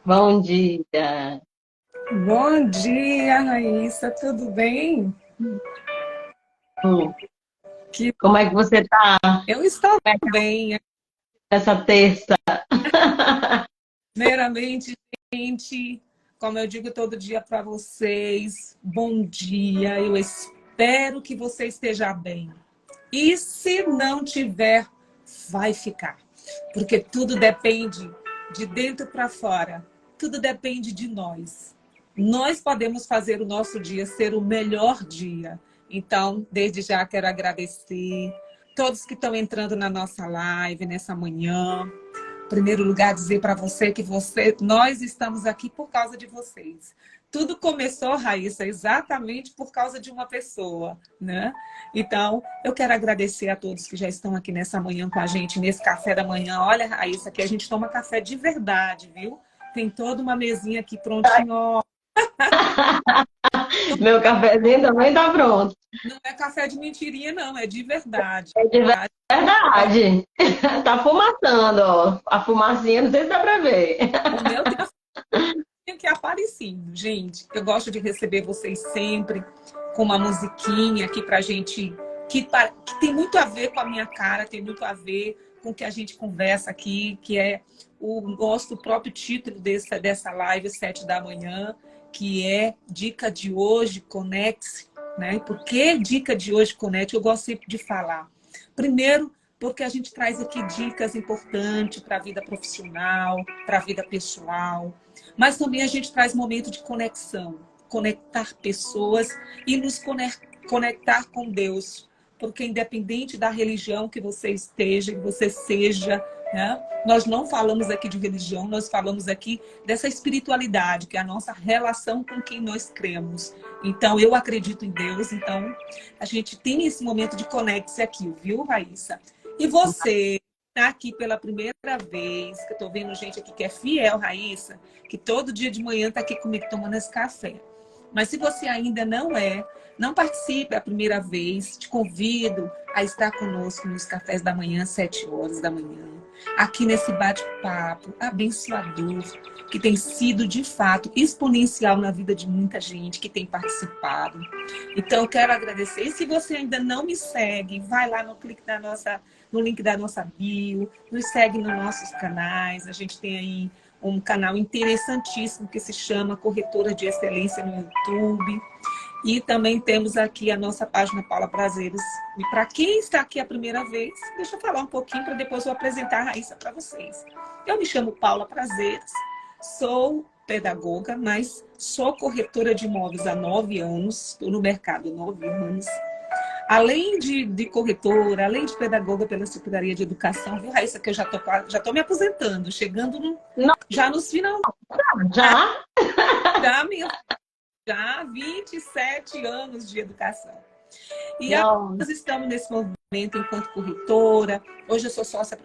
Bom dia. Bom dia, Raíssa, tudo bem? Hum, Que Como é que você tá eu estou bem. essa terça? Primeiramente, gente, como eu digo todo dia para vocês, bom dia. Eu espero que você esteja bem. E se não tiver, vai ficar. Porque tudo depende de dentro para fora. Tudo depende de nós. Nós podemos fazer o nosso dia ser o melhor dia. Então, desde já quero agradecer todos que estão entrando na nossa live nessa manhã. Em primeiro lugar, dizer para você que nós estamos aqui por causa de vocês. Tudo começou, Raíssa, exatamente por causa de uma pessoa, né? Então, eu quero agradecer a todos que já estão aqui nessa manhã com a gente, nesse café da manhã. Olha, Raíssa, que a gente toma café de verdade, viu? Tem toda uma mesinha aqui prontinha, ó. Meu cafezinho também tá pronto. Não é café de mentirinha, não, é de verdade. É de Tá? Ó, verdade. Tá fumaçando, ó. A fumacinha, não sei se dá pra ver. o meu tem que é aparecido, gente. Eu gosto de receber vocês sempre com uma musiquinha aqui pra gente, que tem muito a ver com a minha cara, tem muito a ver com o que a gente conversa aqui, que é o nosso próprio título dessa live, 7 da manhã, que é Dica de Hoje, Conecte-se, né? Por que Dica de Hoje, Conecte? Eu gosto sempre de falar. Primeiro, porque a gente traz aqui dicas importantes para a vida profissional, para a vida pessoal, mas também a gente traz momento de conexão, conectar pessoas e nos conectar com Deus. Porque independente da religião que você esteja, que você seja, né? Nós não falamos aqui de religião, nós falamos aqui dessa espiritualidade, que é a nossa relação com quem nós cremos. Então, eu acredito em Deus, então a gente tem esse momento de conexão aqui, viu, Raíssa? E você está aqui pela primeira vez, que eu estou vendo gente aqui que é fiel, Raíssa, que todo dia de manhã está aqui comigo tomando esse café. Mas se você ainda não é, não participe a primeira vez, te convido a estar conosco nos cafés da manhã, 7 horas da manhã, aqui nesse bate-papo abençoador, que tem sido, de fato, exponencial na vida de muita gente que tem participado. Então, eu quero agradecer. E se você ainda não me segue, vai lá no link da nossa bio, nos segue nos nossos canais. A gente tem aí um canal interessantíssimo que se chama Corretora de Excelência no YouTube. E também temos aqui a nossa página Paula Prazeres. E para quem está aqui a primeira vez, deixa eu falar um pouquinho para depois eu apresentar a Raíssa para vocês. Eu me chamo Paula Prazeres, sou pedagoga, mas sou corretora de imóveis há 9 anos, estou no mercado há 9 anos. Além de corretora, além de pedagoga pela Secretaria de Educação, viu, Raíssa, que eu já tô me aposentando, chegando Não, já nos finais, já? já, já 27 anos de educação. E Não. nós estamos nesse movimento enquanto corretora. Hoje eu sou sócia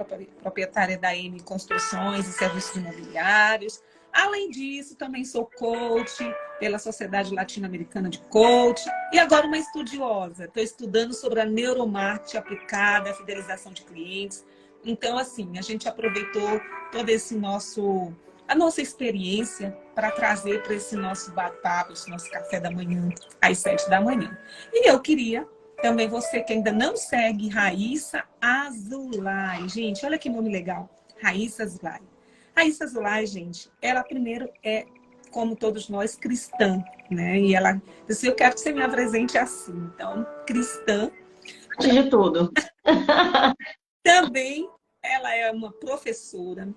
proprietária da M Construções e Serviços Imobiliários. Além disso, também sou coach pela Sociedade Latino-Americana de Coach. E agora uma estudiosa. Estou estudando sobre a neuromarketing aplicada à fidelização de clientes. Então, assim, a gente aproveitou todo a nossa experiência para trazer para esse nosso bate-papo, esse nosso café da manhã, às 7 da manhã. E eu queria também, você que ainda não segue, Raíssa Azulay. Gente, olha que nome legal. Raíssa Azulay. Raíssa Azulay, gente, ela primeiro é, como todos nós, cristã, né? E ela disse, eu quero que você me apresente assim. Então, cristã. Antes de tudo. Também ela é uma professora,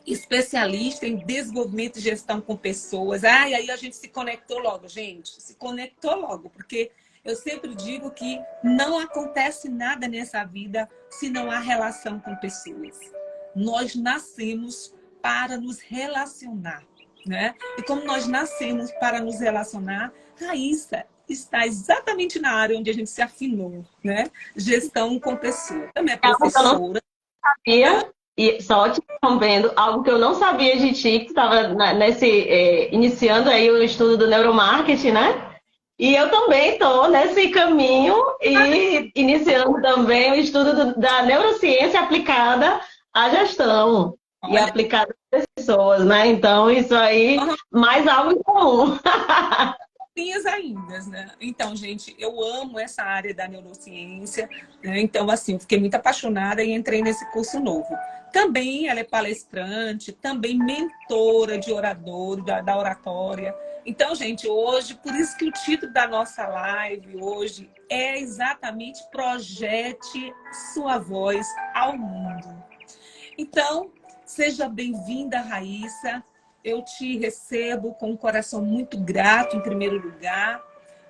especialista em desenvolvimento e gestão com pessoas. Ah, e aí a gente se conectou logo, gente. Se conectou logo, porque eu sempre digo que não acontece nada nessa vida se não há relação com pessoas. Nós nascemos para nos relacionar, né? E como nós nascemos para nos relacionar, Raíssa está exatamente na área onde a gente se afinou, né? Gestão com pessoas. Também é Algo que eu não professora. sabia, e só te interrompendo, algo que eu não sabia de ti, que estava iniciando aí o estudo do neuromarketing, né? E eu também estou nesse caminho e iniciando também o estudo da neurociência aplicada à gestão. e aplicar nas pessoas, né? Então, isso aí, mais algo em comum. Ainda, né? Então, gente, eu amo essa área da neurociência, né? Então, assim, eu fiquei muito apaixonada e entrei nesse curso novo. Também ela é palestrante, também mentora de orador, da oratória. Então, gente, hoje, por isso que o título da nossa live hoje é exatamente Projete Sua Voz ao Mundo. Então, seja bem-vinda, Raíssa. Eu te recebo com um coração muito grato, em primeiro lugar,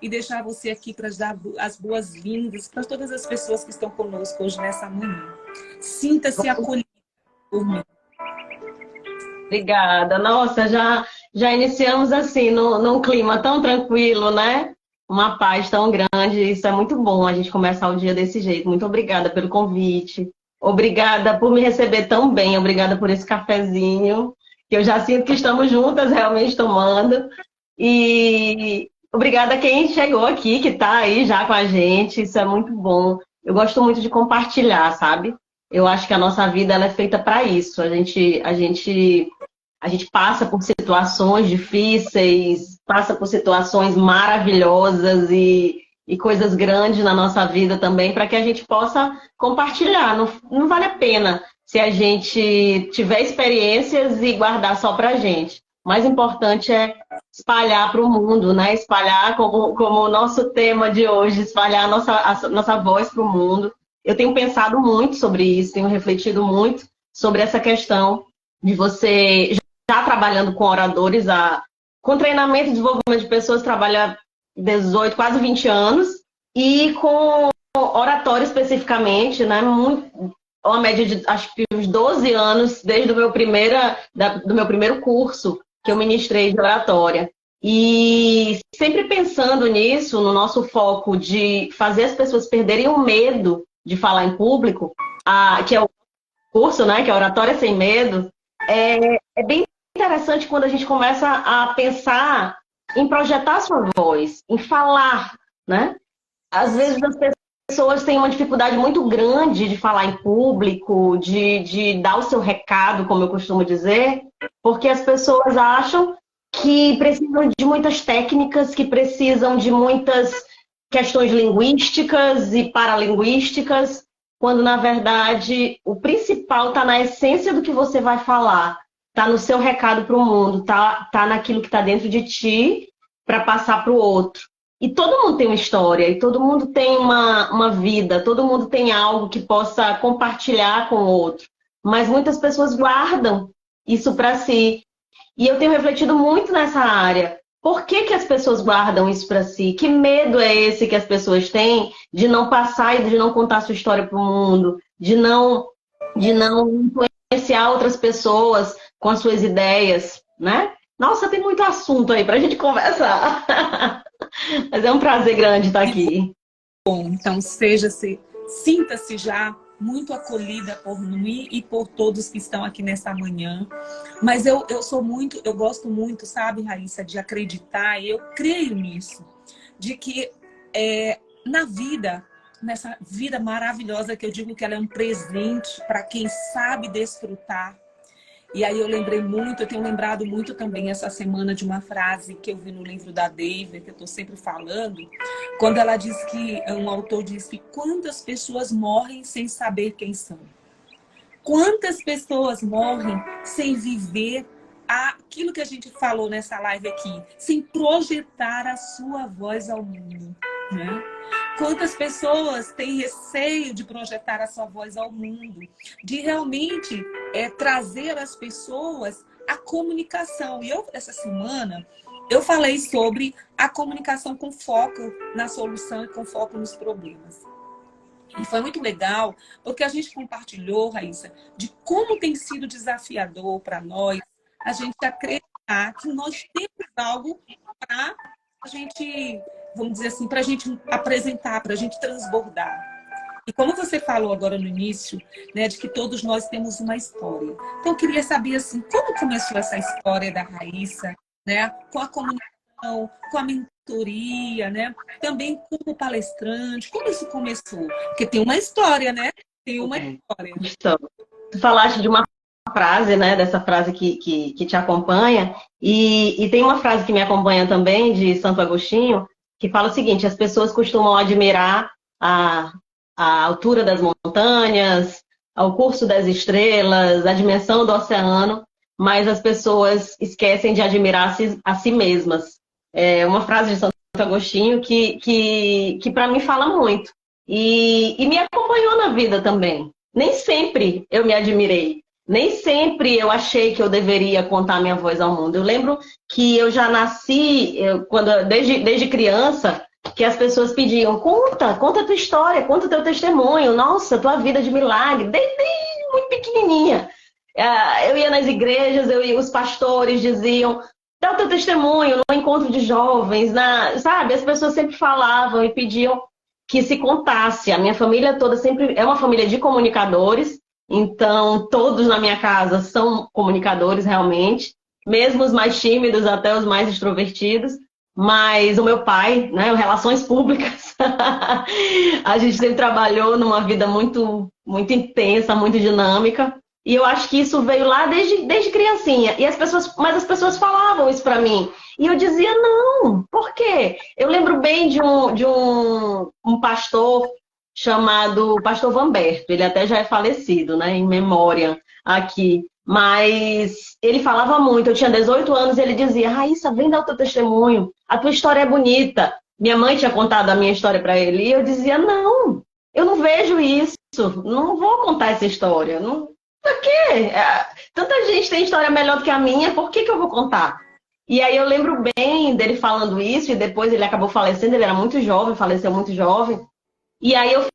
e deixar você aqui para dar as boas-vindas para todas as pessoas que estão conosco hoje nessa manhã. Sinta-se acolhida por mim. Obrigada. Nossa, já iniciamos assim, num clima tão tranquilo, né? Uma paz tão grande. Isso é muito bom a gente começar o dia desse jeito. Muito obrigada pelo convite. Obrigada por me receber tão bem. Obrigada por esse cafezinho, que eu já sinto que estamos juntas realmente tomando. E obrigada a quem chegou aqui, que está aí já com a gente. Isso é muito bom. Eu gosto muito de compartilhar, sabe? Eu acho que a nossa vida ela é feita para isso. A gente passa por situações difíceis, passa por situações maravilhosas e coisas grandes na nossa vida também, para que a gente possa compartilhar. Não vale a pena se a gente tiver experiências e guardar só para a gente. O mais importante é espalhar para o mundo, né? Espalhar como o nosso tema de hoje, espalhar a nossa voz para o mundo. Eu tenho pensado muito sobre isso, tenho refletido muito sobre essa questão de você já trabalhando com oradores, com treinamento e desenvolvimento de pessoas, trabalha 18, quase 20 anos, e com oratória especificamente, né? Uma média de acho que uns 12 anos, desde do meu primeiro curso que eu ministrei de oratória. E sempre pensando nisso, no nosso foco de fazer as pessoas perderem o medo de falar em público, que é o curso, né? Que é Oratória Sem Medo, é bem interessante quando a gente começa a pensar em projetar a sua voz, em falar, né? Às vezes as pessoas têm uma dificuldade muito grande de falar em público, de dar o seu recado, como eu costumo dizer, porque as pessoas acham que precisam de muitas técnicas, que precisam de muitas questões linguísticas e paralinguísticas, quando na verdade o principal está na essência do que você vai falar, está no seu recado para o mundo, tá naquilo que está dentro de ti para passar para o outro. E todo mundo tem uma história, e todo mundo tem uma vida, todo mundo tem algo que possa compartilhar com o outro. Mas muitas pessoas guardam isso para si. E eu tenho refletido muito nessa área. Por que as pessoas guardam isso para si? Que medo é esse que as pessoas têm de não passar e de não contar sua história para o mundo, de não influenciar outras pessoas com as suas ideias, né? Nossa, tem muito assunto aí para a gente conversar. Mas é um prazer grande estar aqui. Bom, então sinta-se já muito acolhida por mim e por todos que estão aqui nessa manhã. Mas eu gosto muito, sabe, Raíssa, de acreditar, e eu creio nisso, de que na vida, nessa vida maravilhosa, que eu digo que ela é um presente para quem sabe desfrutar. E aí eu tenho lembrado muito também essa semana de uma frase que eu vi no livro da David, que eu estou sempre falando, quando ela diz que, um autor diz que quantas pessoas morrem sem saber quem são? Quantas pessoas morrem sem viver aquilo que a gente falou nessa live aqui, sem projetar a sua voz ao mundo, né? Quantas pessoas têm receio de projetar a sua voz ao mundo, de realmente trazer às pessoas a comunicação. E essa semana, eu falei sobre a comunicação com foco na solução e com foco nos problemas. E foi muito legal, porque a gente compartilhou, Raíssa, de como tem sido desafiador para nós a gente acreditar que nós temos algo para a gente, vamos dizer assim, para a gente apresentar, para a gente transbordar. E como você falou agora no início, né, de que todos nós temos uma história. Então, eu queria saber, assim, como começou essa história da Raíssa, né, com a comunicação, com a mentoria, né, também como palestrante, como isso começou? Porque tem uma história, né? Tem uma história. Então, tu falaste de uma frase, né, dessa frase que te acompanha, e tem uma frase que me acompanha também, de Santo Agostinho, que fala o seguinte: as pessoas costumam admirar a, a altura das montanhas, o curso das estrelas, a dimensão do oceano, mas as pessoas esquecem de admirar a si mesmas. É uma frase de Santo Agostinho que para mim fala muito. E me acompanhou na vida também. Nem sempre eu me admirei. Nem sempre eu achei que eu deveria contar minha voz ao mundo. Eu lembro que eu já nasci, desde criança, que as pessoas pediam: conta a tua história, conta o teu testemunho, nossa, tua vida de milagre, desde muito pequenininha. Eu ia nas igrejas, os pastores diziam: dá o teu testemunho no encontro de jovens, sabe? As pessoas sempre falavam e pediam que se contasse. A minha família toda sempre é uma família de comunicadores, então todos na minha casa são comunicadores realmente, mesmo os mais tímidos até os mais extrovertidos. Mas o meu pai, né, relações públicas, a gente sempre trabalhou numa vida muito, muito intensa, muito dinâmica. E eu acho que isso veio lá desde criancinha. Mas as pessoas falavam isso para mim. E eu dizia: não, por quê? Eu lembro bem de um pastor chamado Pastor Vamberto. Ele até já é falecido, né, em memória aqui. Mas ele falava muito. Eu tinha 18 anos e ele dizia: Raíssa, vem dar o teu testemunho. A tua história é bonita. Minha mãe tinha contado a minha história para ele. E eu dizia: não, eu não vejo isso. Não vou contar essa história. Não. Por quê? Tanta gente tem história melhor do que a minha, por que eu vou contar? E aí eu lembro bem dele falando isso, e depois ele acabou falecendo, ele era muito jovem, faleceu muito jovem. E aí eu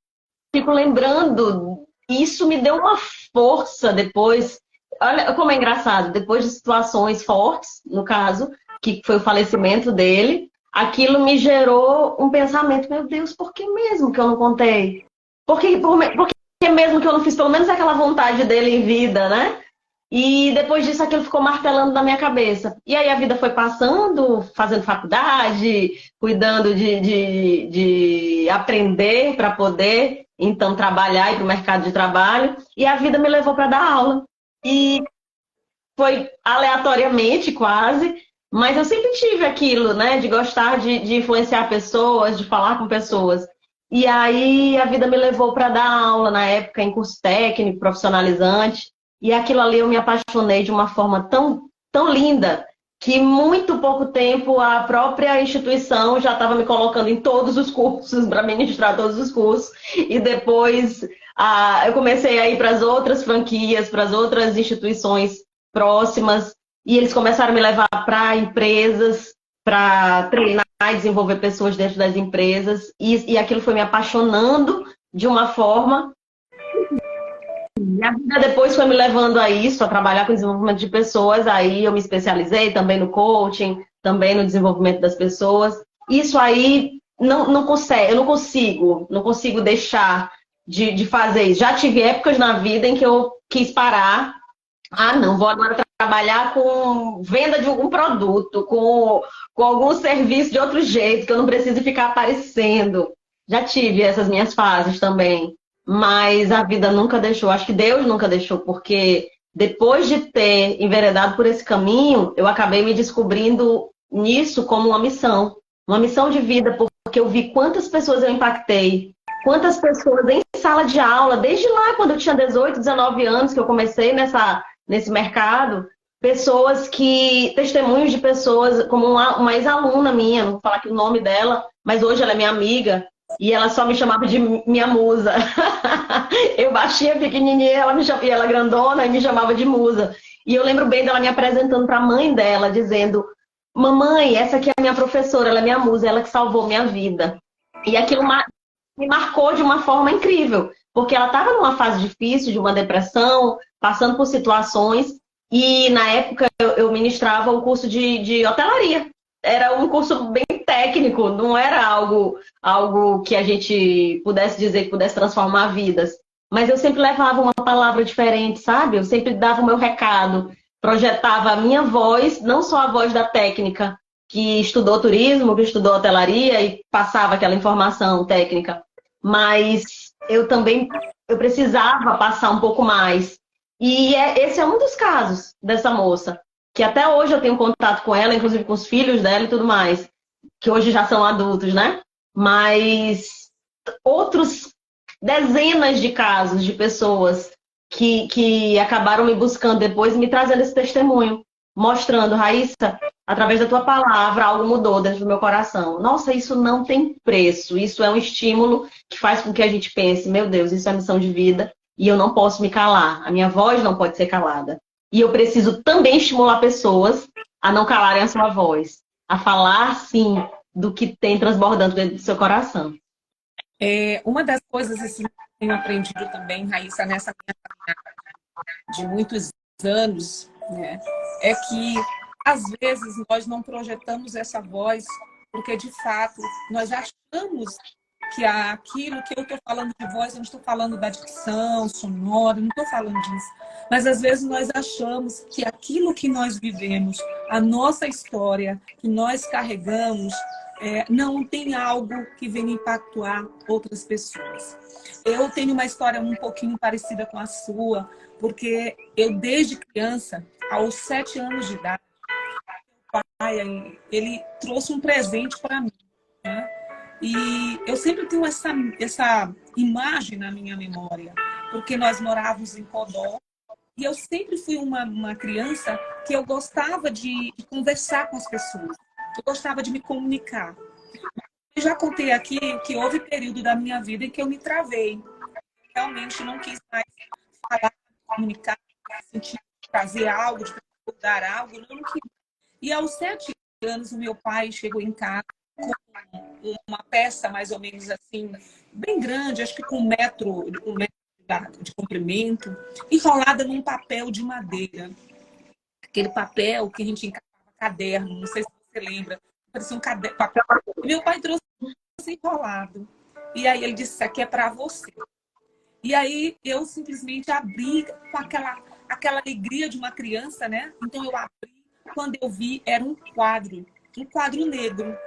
fico lembrando, isso me deu uma força depois. Olha como é engraçado, depois de situações fortes, no caso, que foi o falecimento dele, aquilo me gerou um pensamento: meu Deus, por que mesmo que eu não contei? Por que mesmo que eu não fiz pelo menos aquela vontade dele em vida, né? E depois disso aquilo ficou martelando na minha cabeça. E aí a vida foi passando, fazendo faculdade, cuidando de aprender para poder, então, trabalhar e ir para o mercado de trabalho. E a vida me levou para dar aula. E foi aleatoriamente quase, mas eu sempre tive aquilo, né? De gostar de influenciar pessoas, de falar com pessoas. E aí a vida me levou para dar aula na época em curso técnico, profissionalizante. E aquilo ali eu me apaixonei de uma forma tão, tão linda que muito pouco tempo a própria instituição já estava me colocando em todos os cursos, para ministrar todos os cursos. E depois eu comecei a ir para as outras franquias, para as outras instituições próximas. E eles começaram a me levar para empresas, para treinar e desenvolver pessoas dentro das empresas. E aquilo foi me apaixonando de uma forma. E a vida depois foi me levando a isso, a trabalhar com desenvolvimento de pessoas. Aí eu me especializei também no coaching, também no desenvolvimento das pessoas. Isso aí eu não consigo deixar de fazer isso. Já tive épocas na vida em que eu quis parar. Não, vou agora trabalhar com venda de algum produto, com algum serviço de outro jeito, que eu não preciso ficar aparecendo. Já tive essas minhas fases também. Mas a vida nunca deixou, acho que Deus nunca deixou, porque depois de ter enveredado por esse caminho, eu acabei me descobrindo nisso como uma missão de vida, porque eu vi quantas pessoas eu impactei, quantas pessoas em sala de aula, desde lá quando eu tinha 18, 19 anos que eu comecei nesse mercado, testemunhos de pessoas, como uma ex-aluna minha, não vou falar aqui o nome dela, mas hoje ela é minha amiga, e ela só me chamava de minha musa. Eu baixinha, pequenininha, e ela grandona, e me chamava de musa. E eu lembro bem dela me apresentando para a mãe dela, dizendo: mamãe, essa aqui é a minha professora, ela é minha musa, ela que salvou minha vida. E aquilo me marcou de uma forma incrível, porque ela estava numa fase difícil, de uma depressão, passando por situações, e na época eu ministrava o curso de hotelaria. Era um curso bem técnico, não era algo que a gente pudesse dizer que pudesse transformar vidas. Mas eu sempre levava uma palavra diferente, sabe? Eu sempre dava o meu recado, projetava a minha voz, não só a voz da técnica, que estudou turismo, que estudou hotelaria e passava aquela informação técnica. Mas eu precisava passar um pouco mais. E esse é um dos casos dessa moça, que até hoje eu tenho contato com ela, inclusive com os filhos dela e tudo mais, que hoje já são adultos, né? Mas outros dezenas de casos de pessoas que acabaram me buscando depois e me trazendo esse testemunho, mostrando, Raíssa, através da tua palavra, algo mudou dentro do meu coração. Nossa, isso não tem preço, isso é um estímulo que faz com que a gente pense, meu Deus, isso é missão de vida e eu não posso me calar, a minha voz não pode ser calada. E eu preciso também estimular pessoas a não calarem a sua voz, a falar, sim, do que tem transbordando dentro do seu coração. Uma das coisas assim, que eu tenho aprendido também, Raíssa, nessa minha caminhada de muitos anos, né, é que às vezes nós não projetamos essa voz porque de fato nós achamos que aquilo que eu estou falando de voz, eu não estou falando da dicção sonora, não estou falando disso, mas às vezes nós achamos que aquilo que nós vivemos, a nossa história que nós carregamos, não tem algo que venha impactar outras pessoas. Eu tenho uma história um pouquinho parecida com a sua, porque eu, desde criança, aos 7 anos de idade, meu pai, ele trouxe um presente para mim, né? E eu sempre tenho essa imagem na minha memória, porque nós morávamos em Codó, e eu sempre fui uma criança que eu gostava de conversar com as pessoas, eu gostava de me comunicar. Eu já contei aqui que houve período da minha vida em que eu me travei. Realmente não quis mais falar, comunicar, sentir, trazer algo, de dar algo, eu não quis. E aos 7 anos, o meu pai chegou em casa com uma peça mais ou menos assim, bem grande, acho que com 1 metro de comprimento, enrolada num papel de madeira. Aquele papel que a gente encarava caderno, não sei se você lembra, parecia um caderno, papel. E meu pai trouxe enrolado. E aí ele disse, isso aqui é para você. E aí eu simplesmente abri com aquela alegria de uma criança, né? Então eu abri, quando eu vi, era um quadro negro.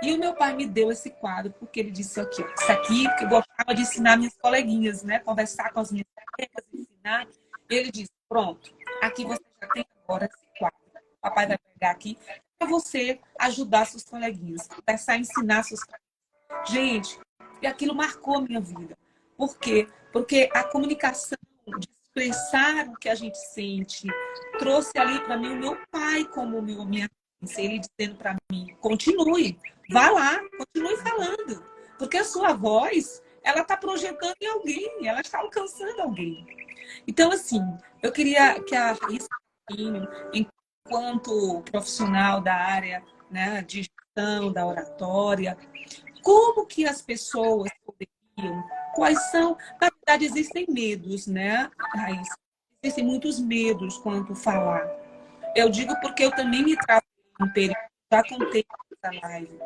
E o meu pai me deu esse quadro, porque ele disse aqui, isso aqui, que eu gostava de ensinar minhas coleguinhas, né? Conversar com as minhas colegas, ensinar. Ele disse, pronto, aqui você já tem agora esse quadro. O papai vai pegar aqui para você ajudar seus coleguinhas, começar a ensinar seus coleguinhas. Gente, e aquilo marcou a minha vida. Por quê? Porque a comunicação, de expressar o que a gente sente, trouxe ali para mim o meu pai como minha ele dizendo para mim, continue, vá lá, continue falando, porque a sua voz, ela está projetando em alguém, ela está alcançando alguém. Então, assim, eu queria que a Raíssa, enquanto profissional da área, né, de gestão, da oratória, como que as pessoas poderiam, quais são, na verdade existem medos, né, Raíssa? Existem muitos medos quanto falar. Eu digo porque eu também me trato um período, já contei nessa live,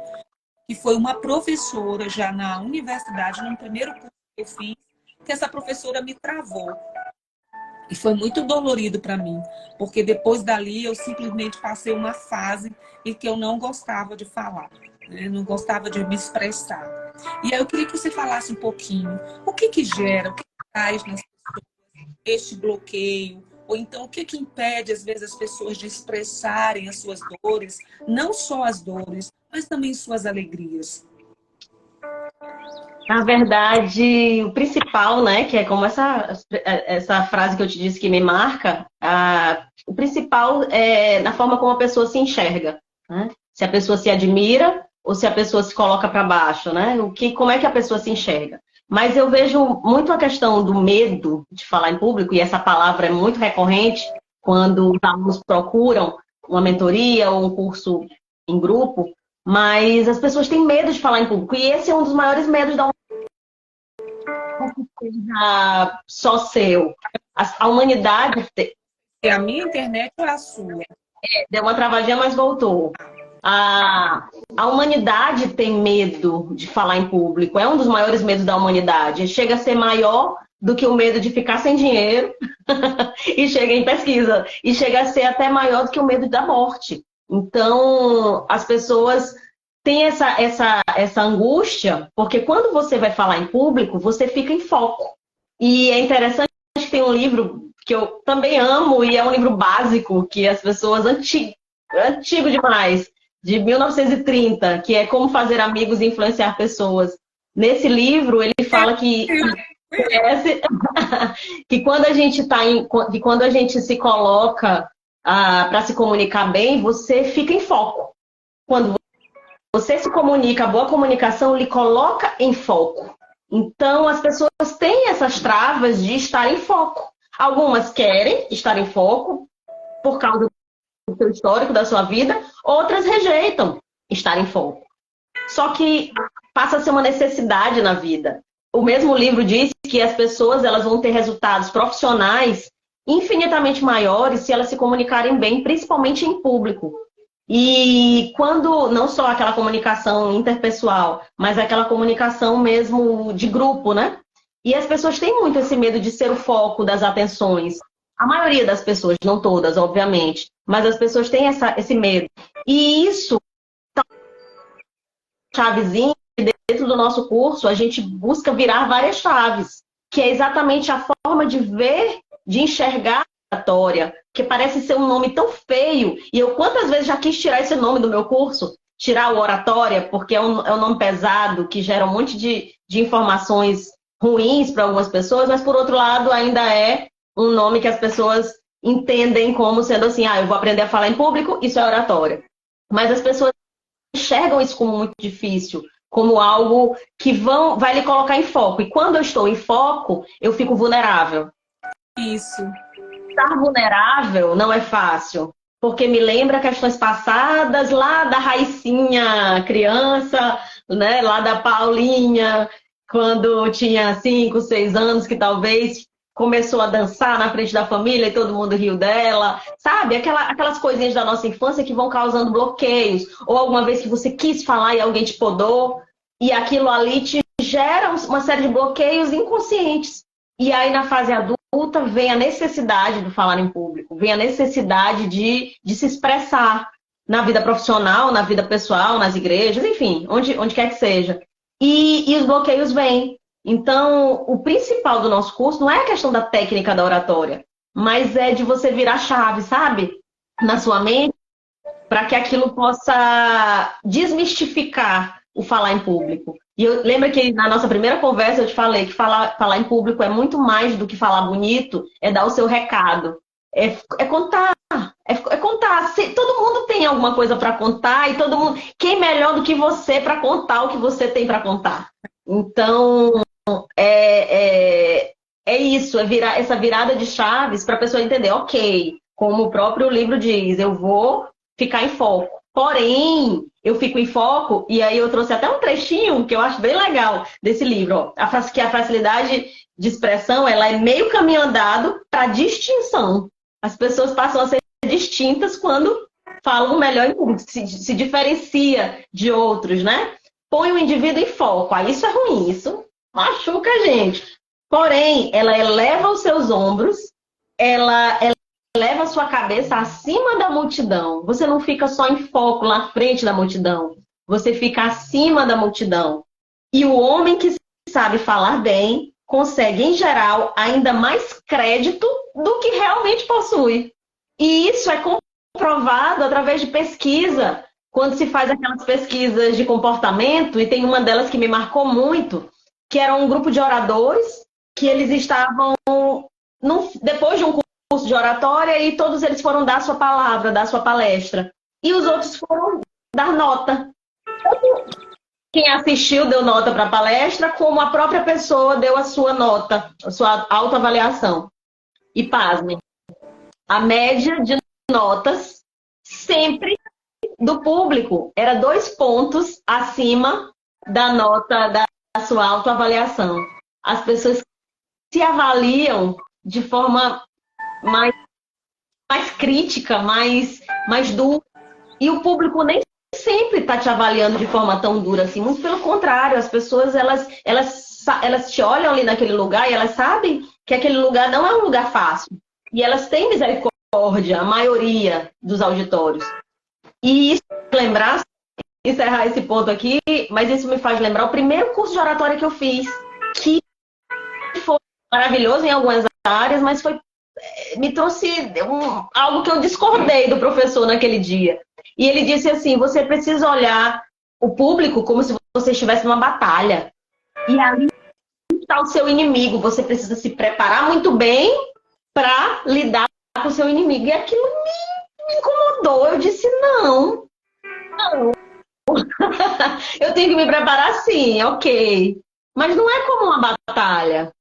que foi uma professora já na universidade, no primeiro curso que eu fiz, que essa professora me travou. E foi muito dolorido para mim, porque depois dali eu simplesmente passei uma fase em que eu não gostava de falar, né? Não gostava de me expressar. E aí eu queria que você falasse um pouquinho, o que gera, o que traz nas pessoas este bloqueio, ou então o que impede, às vezes, as pessoas de expressarem as suas dores, não só as dores, mas também suas alegrias. Na verdade, o principal, né, que é como essa frase que eu te disse que me marca, o principal é na forma como a pessoa se enxerga, né? Se a pessoa se admira ou se a pessoa se coloca para baixo, né? Como é que a pessoa se enxerga? Mas eu vejo muito a questão do medo de falar em público, e essa palavra é muito recorrente quando os alunos procuram uma mentoria ou um curso em grupo, mas as pessoas têm medo de falar em público, e esse é um dos maiores medos da seja só seu. A humanidade... É a minha internet ou a sua? Deu uma travadinha, mas voltou. A humanidade tem medo de falar em público. É um dos maiores medos da humanidade. Chega a ser maior do que o medo de ficar sem dinheiro. E chega em pesquisa. E chega a ser até maior do que o medo da morte. Então, as pessoas têm essa angústia, porque quando você vai falar em público, você fica em foco. E é interessante que tem um livro que eu também amo, e é um livro básico, que as pessoas, antigo demais, de 1930, que é Como Fazer Amigos e Influenciar Pessoas. Nesse livro, ele fala que conhece, que quando a gente que quando a gente se coloca para se comunicar bem, você fica em foco. Quando você se comunica, a boa comunicação lhe coloca em foco. Então, as pessoas têm essas travas de estar em foco. Algumas querem estar em foco por causa do seu histórico, da sua vida, outras rejeitam estar em foco. Só que passa a ser uma necessidade na vida. O mesmo livro diz que as pessoas elas vão ter resultados profissionais infinitamente maiores se elas se comunicarem bem, principalmente em público. E quando, não só aquela comunicação interpessoal, mas aquela comunicação mesmo de grupo, né? E as pessoas têm muito esse medo de ser o foco das atenções. A maioria das pessoas, não todas, obviamente, mas as pessoas têm esse medo. E isso, chavezinha, dentro do nosso curso, a gente busca virar várias chaves, que é exatamente a forma de ver, de enxergar a oratória, que parece ser um nome tão feio. E eu quantas vezes já quis tirar esse nome do meu curso, tirar o oratória, porque é um nome pesado, que gera um monte de informações ruins para algumas pessoas, mas por outro lado ainda é um nome que as pessoas entendem como sendo assim, eu vou aprender a falar em público, isso é oratória. Mas as pessoas enxergam isso como muito difícil, como algo que vai lhe colocar em foco. E quando eu estou em foco, eu fico vulnerável. Isso. Estar vulnerável não é fácil, porque me lembra questões passadas lá da Raicinha criança, né? Lá da Paulinha, quando tinha 5, 6 anos, que talvez começou a dançar na frente da família e todo mundo riu dela. Sabe? Aquelas coisinhas da nossa infância que vão causando bloqueios. Ou alguma vez que você quis falar e alguém te podou, e aquilo ali te gera uma série de bloqueios inconscientes. E aí, na fase adulta, vem a necessidade de falar em público, vem a necessidade de se expressar na vida profissional, na vida pessoal, nas igrejas, enfim, onde quer que seja. E os bloqueios vêm. Então, o principal do nosso curso não é a questão da técnica da oratória, mas é de você virar chave, sabe? Na sua mente, para que aquilo possa desmistificar o falar em público. E eu lembro que na nossa primeira conversa eu te falei que falar em público é muito mais do que falar bonito, é dar o seu recado. É contar. É contar. Todo mundo tem alguma coisa para contar e todo mundo. Quem melhor do que você para contar o que você tem para contar? Então, é isso, essa virada de chaves para a pessoa entender, ok, como o próprio livro diz, eu vou ficar em foco. Porém, eu fico em foco, e aí eu trouxe até um trechinho que eu acho bem legal desse livro, ó, que a facilidade de expressão ela é meio caminho andado para distinção. As pessoas passam a ser distintas quando falam melhor em público, se diferencia de outros, né? Põe o indivíduo em foco. Aí isso é ruim, isso machuca a gente. Porém, ela eleva os seus ombros, ela eleva a sua cabeça acima da multidão. Você não fica só em foco na frente da multidão. Você fica acima da multidão. E o homem que sabe falar bem consegue, em geral, ainda mais crédito do que realmente possui. E isso é comprovado através de pesquisa. Quando se faz aquelas pesquisas de comportamento, e tem uma delas que me marcou muito, que era um grupo de oradores, que eles estavam depois de um curso de oratória e todos eles foram dar sua palavra, dar sua palestra. E os outros foram dar nota. Quem assistiu deu nota para a palestra, como a própria pessoa deu a sua nota, a sua autoavaliação. E pasmem, a média de notas sempre do público era 2 pontos acima da nota da sua autoavaliação. As pessoas se avaliam de forma mais crítica, mais dura. E o público nem sempre está te avaliando de forma tão dura assim. Muito pelo contrário, as pessoas elas te olham ali naquele lugar e elas sabem que aquele lugar não é um lugar fácil. E elas têm misericórdia, a maioria dos auditórios. E isso lembrar, encerrar esse ponto aqui, mas isso me faz lembrar o primeiro curso de oratória que eu fiz, que foi maravilhoso em algumas áreas, mas foi me trouxe algo que eu discordei do professor naquele dia. E ele disse assim, você precisa olhar o público como se você estivesse numa batalha. E ali está o seu inimigo. Você precisa se preparar muito bem para lidar com o seu inimigo. E aquilo me incomodou. Eu disse, não. Eu tenho que me preparar sim, ok. Mas não é como uma batalha.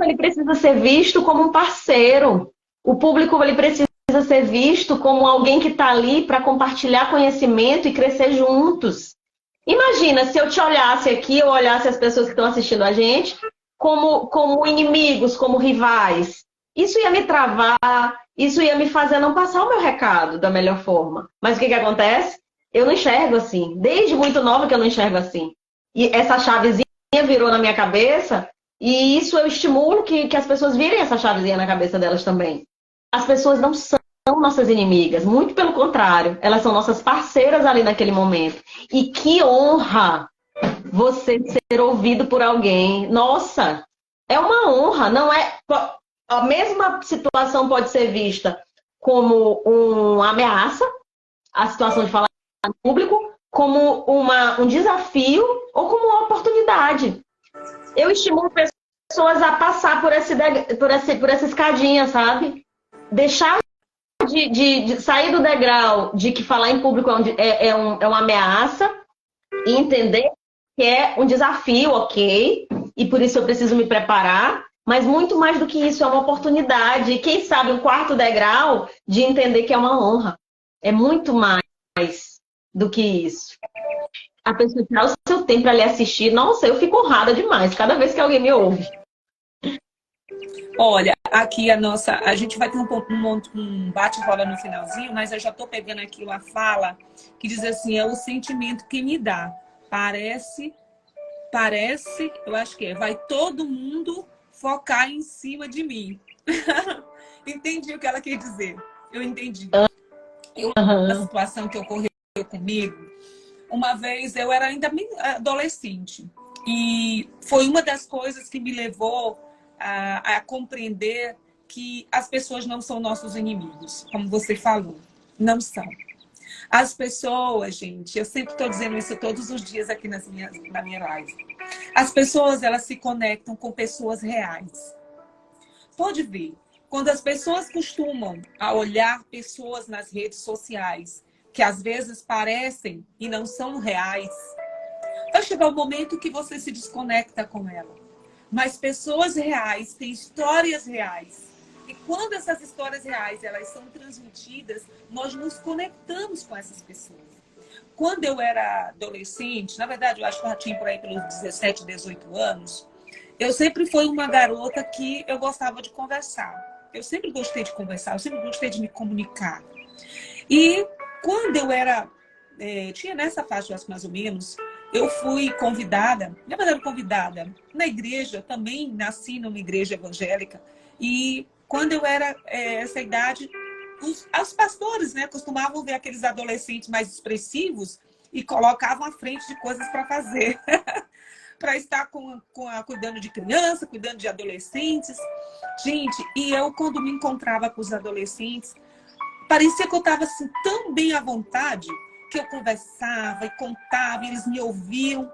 Ele precisa ser visto como um parceiro. O público ele precisa ser visto como alguém que está ali para compartilhar conhecimento e crescer juntos. Imagina se eu te olhasse aqui, eu olhasse as pessoas que estão assistindo a gente como inimigos, como rivais. Isso ia me travar, isso ia me fazer não passar o meu recado da melhor forma. Mas o que acontece? Eu não enxergo assim. Desde muito nova que eu não enxergo assim. E essa chavezinha virou na minha cabeça e isso eu estimulo que as pessoas virem essa chavezinha na cabeça delas também. As pessoas não são nossas inimigas, muito pelo contrário, elas são nossas parceiras ali naquele momento. E que honra você ser ouvido por alguém. Nossa, é uma honra, não é? A mesma situação pode ser vista como uma ameaça, a situação de falar em público, como um desafio ou como uma oportunidade. Eu estimulo pessoas a passar por essa escadinha, sabe? Deixar de sair do degrau de que falar em público é uma ameaça e entender que é um desafio, ok? E por isso eu preciso me preparar. Mas muito mais do que isso, é uma oportunidade. E quem sabe um quarto degrau de entender que é uma honra. É muito mais do que isso. A pessoa tirar o seu tempo para lhe assistir, nossa, eu fico honrada demais cada vez que alguém me ouve. Olha, aqui a gente vai ter um bate-bola no finalzinho, mas eu já estou pegando aqui uma fala que diz assim, é o sentimento que me dá. Parece, eu acho que vai todo mundo focar em cima de mim. Entendi o que ela quer dizer. Eu entendi. A situação que ocorreu comigo, uma vez eu era ainda adolescente e foi uma das coisas que me levou a compreender que as pessoas não são nossos inimigos, como você falou, não são. As pessoas, gente, eu sempre estou dizendo isso todos os dias aqui na minha live. As pessoas, elas se conectam com pessoas reais. Pode ver, quando as pessoas costumam a olhar pessoas nas redes sociais, que às vezes parecem e não são reais, vai chegar o momento que você se desconecta com ela. Mas pessoas reais têm histórias reais. E quando essas histórias reais elas são transmitidas, nós nos conectamos com essas pessoas. Quando eu era adolescente, na verdade eu acho que eu já tinha por aí pelos 17, 18 anos, eu sempre fui uma garota que eu gostava de conversar. Eu sempre gostei de conversar, eu sempre gostei de me comunicar. E quando eu era, tinha nessa faixa mais ou menos, eu fui convidada, na verdade convidada, na igreja, eu também nasci numa igreja evangélica. E quando eu era essa idade, os pastores, né, costumavam ver aqueles adolescentes mais expressivos e colocavam à frente de coisas para fazer. Para estar cuidando de criança, cuidando de adolescentes. Gente, e eu quando me encontrava com os adolescentes, parecia que eu estava assim, tão bem à vontade, que eu conversava e contava, e eles me ouviam.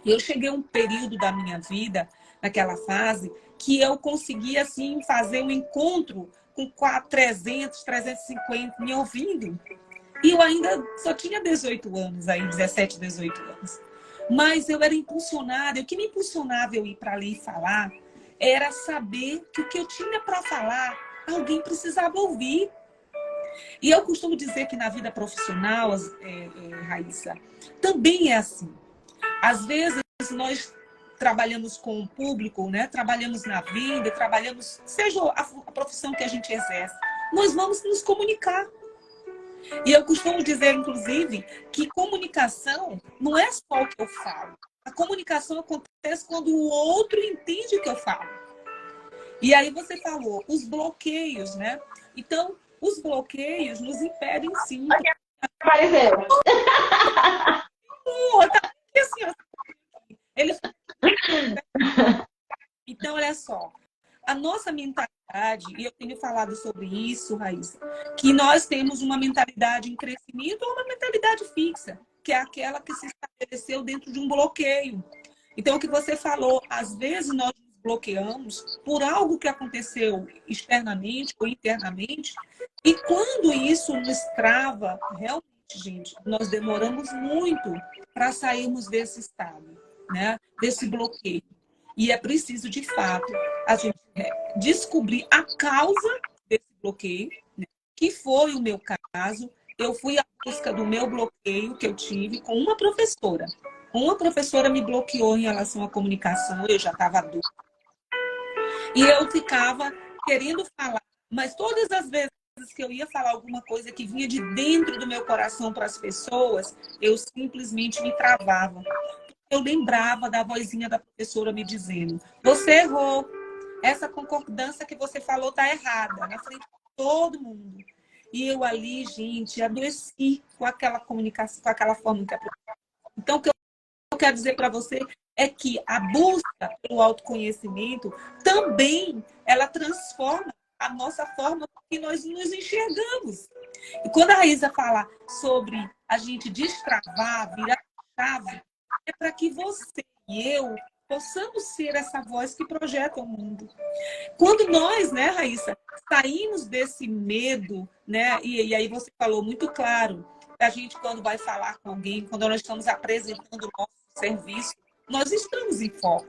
E eu cheguei a um período da minha vida, naquela fase, que eu conseguia assim, fazer um encontro com 300, 350 me ouvindo. E eu ainda só tinha 18 anos, aí 17, 18 anos. Mas eu era impulsionada, e o que me impulsionava eu ir para ali e falar era saber que o que eu tinha para falar, alguém precisava ouvir. E eu costumo dizer que na vida profissional, Raíssa, também é assim. Às vezes nós trabalhamos com o público, né? Trabalhamos na venda, trabalhamos, seja a profissão que a gente exerce, nós vamos nos comunicar. E eu costumo dizer, inclusive, que comunicação não é só o que eu falo. A comunicação acontece quando o outro entende o que eu falo. E aí você falou, os bloqueios, né? Então, os bloqueios nos impedem sim. Apareceu. Então, olha só. A nossa mentalidade mentalidade, e eu tenho falado sobre isso, Raíssa, que nós temos uma mentalidade em crescimento ou uma mentalidade fixa, que é aquela que se estabeleceu dentro de um bloqueio. Então, o que você falou, às vezes nós nos bloqueamos por algo que aconteceu externamente ou internamente, e quando isso nos trava, realmente, gente, nós demoramos muito para sairmos desse estado, né? Desse bloqueio. E é preciso, de fato, a gente descobrir a causa desse bloqueio, né? Que foi o meu caso. Eu fui à busca do meu bloqueio que eu tive com uma professora. Uma professora me bloqueou em relação à comunicação, eu já estava adulta. E eu ficava querendo falar, mas todas as vezes que eu ia falar alguma coisa que vinha de dentro do meu coração para as pessoas, eu simplesmente me travava. Eu lembrava da vozinha da professora me dizendo: você errou, essa concordância que você falou está errada, na frente de todo mundo. E eu ali, gente, adoeci com aquela comunicação, com aquela forma que a professora... Então, o que eu quero dizer para você é que a busca pelo autoconhecimento também, ela transforma a nossa forma que nós nos enxergamos. E quando a Raíssa fala sobre a gente destravar, virar chave, é para que você e eu possamos ser essa voz que projeta o mundo. Quando nós, né, Raíssa, saímos desse medo, né, e aí você falou muito claro, a gente quando vai falar com alguém, quando nós estamos apresentando o nosso serviço, nós estamos em foco,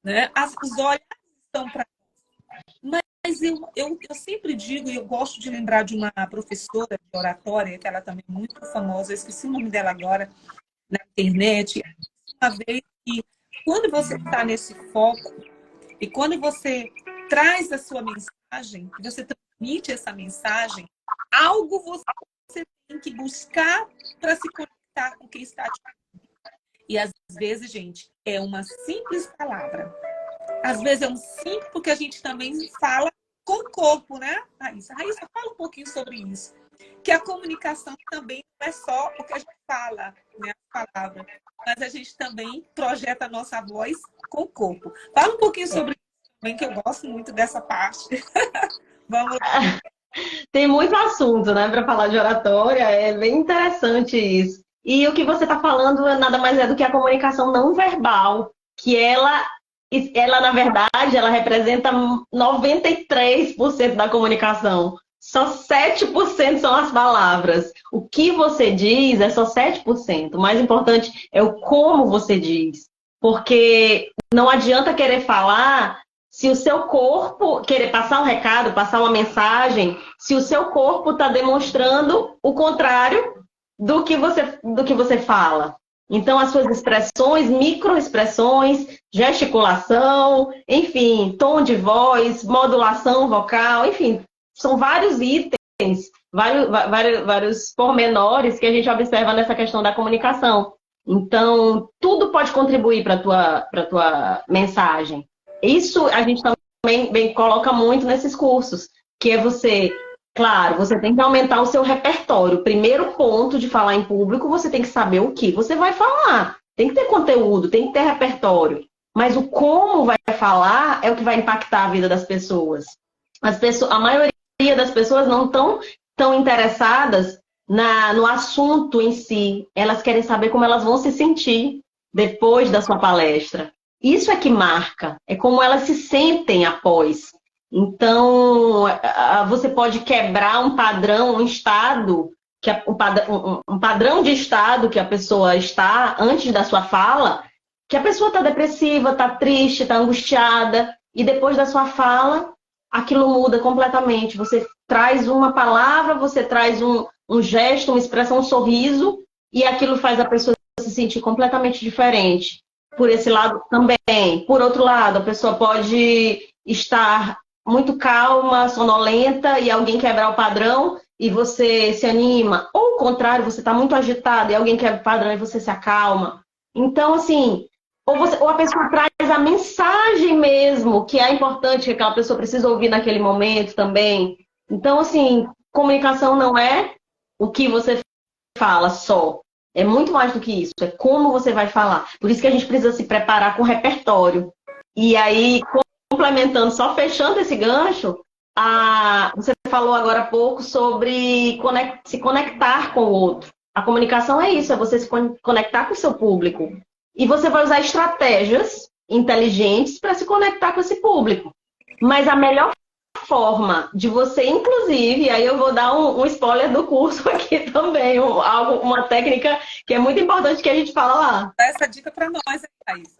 né? Os olhos estão para nós. Mas eu sempre digo, e eu gosto de lembrar de uma professora de oratória, que ela também é muito famosa, eu esqueci o nome dela agora, na internet, uma vez que quando você está nesse foco e quando você traz a sua mensagem, você transmite essa mensagem, algo você tem que buscar para se conectar com quem está te ouvindo. E às vezes, gente, é uma simples palavra. Às vezes é um simples, porque a gente também fala com o corpo, né, Raíssa? Raíssa, fala um pouquinho sobre isso. Que a comunicação também não é só o que a gente fala, né, a palavra, mas a gente também projeta a nossa voz com o corpo. Fala um pouquinho sobre isso também, que eu gosto muito dessa parte. Vamos lá. Tem muito assunto, né, para falar de oratória, é bem interessante isso. E o que você está falando nada mais é do que a comunicação não verbal, que ela na verdade, ela representa 93% da comunicação. Só 7% são as palavras. O que você diz é só 7%. O mais importante é o como você diz. Porque não adianta querer falar se o seu corpo, querer passar um recado, passar uma mensagem, se o seu corpo está demonstrando o contrário do que você fala. Então, as suas expressões, microexpressões, gesticulação, enfim, tom de voz, modulação vocal, enfim, são vários itens, vários pormenores que a gente observa nessa questão da comunicação. Então, tudo pode contribuir para a tua mensagem. Isso a gente também coloca muito nesses cursos, que é você... Claro, você tem que aumentar o seu repertório. O primeiro ponto de falar em público, você tem que saber o que você vai falar. Tem que ter conteúdo, tem que ter repertório. Mas o como vai falar é o que vai impactar a vida das pessoas. A maioria das pessoas não estão tão interessadas no assunto em si. Elas querem saber como elas vão se sentir depois da sua palestra. Isso é que marca. É como elas se sentem após. Então, você pode quebrar um padrão, um estado, um padrão de estado que a pessoa está antes da sua fala, que a pessoa está depressiva, está triste, está angustiada, e depois da sua fala, aquilo muda completamente. Você traz uma palavra, você traz um gesto, uma expressão, um sorriso, e aquilo faz a pessoa se sentir completamente diferente. Por esse lado também. Por outro lado, a pessoa pode estar muito calma, sonolenta, e alguém quebrar o padrão e você se anima. Ou o contrário, você está muito agitado e alguém quebra o padrão e você se acalma. Então, assim, ou a pessoa traz a mensagem mesmo, que é importante, que aquela pessoa precisa ouvir naquele momento também. Então, assim, comunicação não é o que você fala só. É muito mais do que isso, é como você vai falar. Por isso que a gente precisa se preparar com repertório. E aí, complementando, só fechando esse gancho, Você falou agora há pouco sobre se conectar com o outro. A comunicação é isso, é você se conectar com o seu público. E você vai usar estratégias inteligentes para se conectar com esse público. Mas a melhor forma de você, inclusive, aí eu vou dar um spoiler do curso aqui também, uma técnica que é muito importante que a gente fala lá. Dá essa dica para nós, Thaís.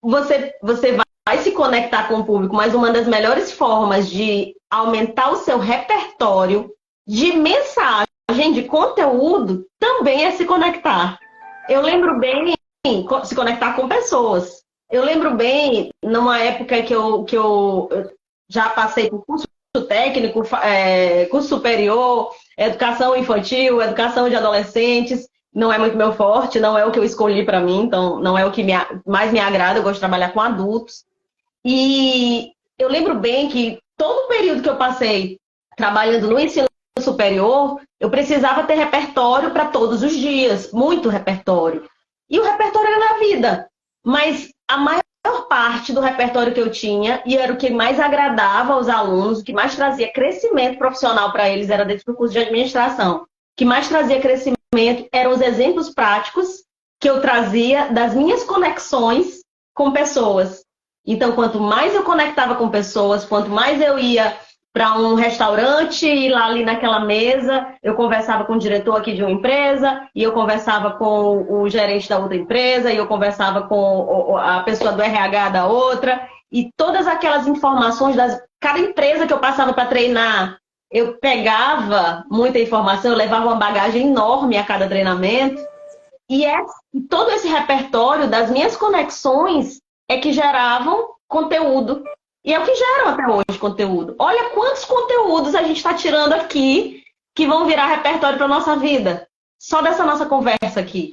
Você vai se conectar com o público, mas uma das melhores formas de aumentar o seu repertório de mensagem, de conteúdo, também é se conectar. Eu lembro bem, se conectar com pessoas. Eu lembro bem, numa época que eu já passei por curso técnico, curso superior, educação infantil, educação de adolescentes, não é muito meu forte, não é o que eu escolhi para mim, então não é o que mais me agrada, eu gosto de trabalhar com adultos. E eu lembro bem que todo o período que eu passei trabalhando no ensino superior, eu precisava ter repertório para todos os dias, muito repertório. E o repertório era na vida, mas a maior parte do repertório que eu tinha, e era o que mais agradava aos alunos, o que mais trazia crescimento profissional para eles, era dentro do curso de administração. O que mais trazia crescimento eram os exemplos práticos que eu trazia das minhas conexões com pessoas. Então, quanto mais eu conectava com pessoas, quanto mais eu ia para um restaurante e lá ali naquela mesa, eu conversava com o diretor aqui de uma empresa, e eu conversava com o gerente da outra empresa, e eu conversava com a pessoa do RH da outra, e todas aquelas informações cada empresa que eu passava para treinar, eu pegava muita informação, eu levava uma bagagem enorme a cada treinamento, e todo esse repertório das minhas conexões é que geravam conteúdo. E é o que geram até hoje conteúdo. Olha quantos conteúdos a gente está tirando aqui que vão virar repertório para a nossa vida. Só dessa nossa conversa aqui.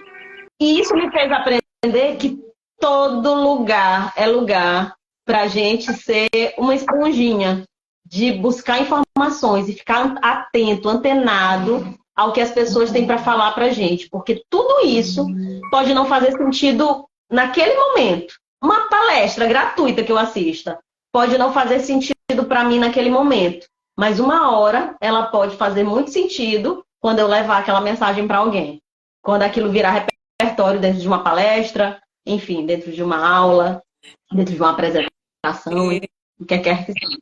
E isso me fez aprender que todo lugar é lugar para a gente ser uma esponjinha de buscar informações e ficar atento, antenado ao que as pessoas têm para falar para a gente. Porque tudo isso pode não fazer sentido naquele momento. Uma palestra gratuita que eu assista pode não fazer sentido para mim naquele momento, mas uma hora ela pode fazer muito sentido quando eu levar aquela mensagem para alguém. Quando aquilo virar repertório dentro de uma palestra, enfim, dentro de uma aula, dentro de uma apresentação, o que quer que seja.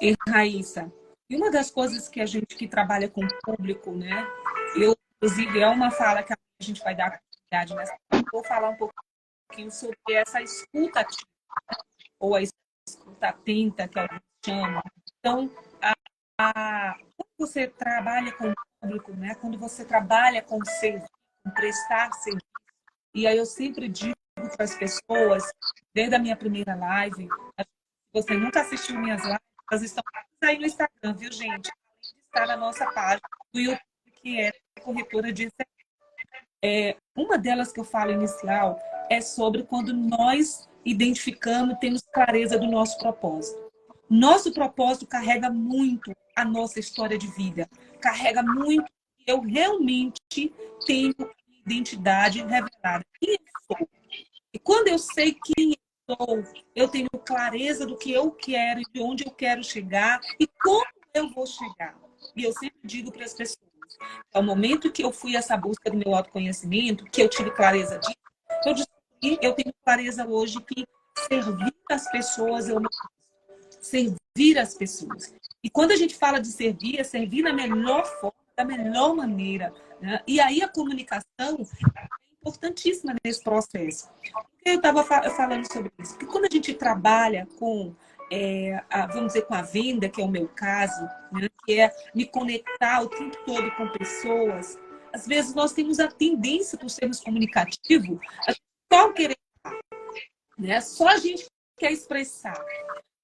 E Raíssa, e uma das coisas que a gente que trabalha com o público, né? Inclusive, é uma fala que a gente vai dar continuidade, mas eu vou falar um pouquinho sobre essa escuta ativa, ou a escuta atenta, que alguns chamam. Então, quando você trabalha com o público, né? Quando você trabalha com serviço, com prestar serviço, e aí eu sempre digo para as pessoas, desde a minha primeira live, se você nunca assistiu minhas lives, elas estão aí no Instagram, viu, gente? Além de estar na nossa página do YouTube, que é Corretora de Excelência. Uma delas que eu falo inicial é sobre quando nós identificamos, temos clareza do nosso propósito. Nosso propósito carrega muito a nossa história de vida. Carrega muito que eu realmente tenho identidade revelada. Quem eu sou? E quando eu sei quem eu sou, eu tenho clareza do que eu quero e de onde eu quero chegar e como eu vou chegar. E eu sempre digo para as pessoas, ao momento que eu fui essa busca do meu autoconhecimento, que eu tive clareza disso, eu tenho clareza hoje que servir as pessoas é o meu servir as pessoas. E quando a gente fala de servir, é servir da melhor forma, da melhor maneira. Né? E aí a comunicação é importantíssima nesse processo. Eu estava falando sobre isso. Porque quando a gente trabalha com, vamos dizer, com a venda, que é o meu caso, né? Que é me conectar o tempo todo com pessoas, às vezes nós temos a tendência, por sermos comunicativos, a só querer, né? Só a gente quer expressar.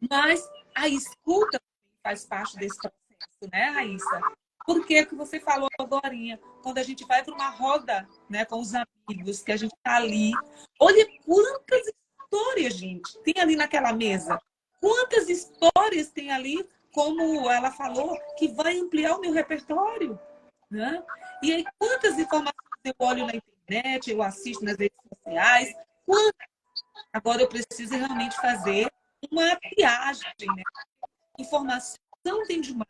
Mas a escuta faz parte desse processo, né, Raíssa? Por que você falou agorinha? Quando a gente vai para uma roda, né, com os amigos, que a gente está ali. Olha quantas histórias, gente, tem ali naquela mesa. Quantas histórias tem ali, como ela falou, que vai ampliar o meu repertório. Né? E aí, quantas informações eu olho na internet, eu assisto nas redes sociais. Quantas? Agora eu preciso realmente fazer uma triagem, né? Informação tem demais.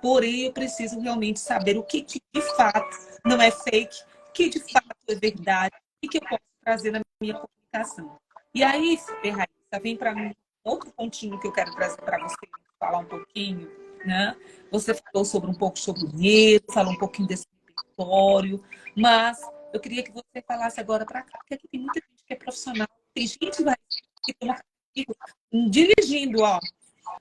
Porém, eu preciso realmente saber o que de fato não é fake, o que de fato é verdade, e que eu posso trazer na minha comunicação. E aí, Raíssa, vem para mim outro pontinho que eu quero trazer para você, falar um pouquinho, né? Você falou sobre um pouco sobre o medo, falou um pouquinho desse repertório, mas eu queria que você falasse agora para cá, porque aqui tem muita gente que é profissional, tem gente que toma dirigindo, ó.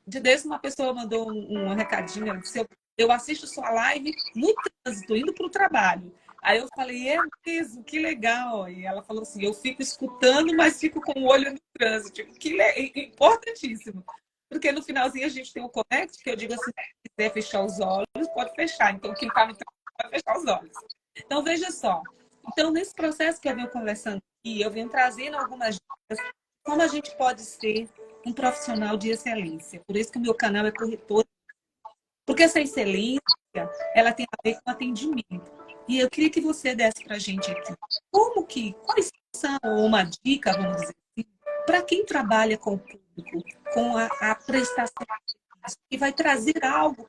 De vez uma pessoa mandou um recadinho, ela disse, eu assisto sua live no trânsito, indo para o trabalho. Aí eu falei, é mesmo, que legal. E ela falou assim, eu fico escutando, mas fico com o olho no trânsito. Tipo, importantíssimo. Porque no finalzinho a gente tem o connect, que eu digo assim, se quiser fechar os olhos, pode fechar. Então, quem está no trânsito pode fechar os olhos. Então, veja só. Então, nesse processo que eu venho conversando aqui, eu venho trazendo algumas dicas como a gente pode ser um profissional de excelência. Por isso que o meu canal é Corretora. Porque essa excelência, ela tem a ver com atendimento. E eu queria que você desse para a gente aqui, quais são uma dica, vamos dizer assim, para quem trabalha com o público, com a prestação de serviço, que vai trazer algo,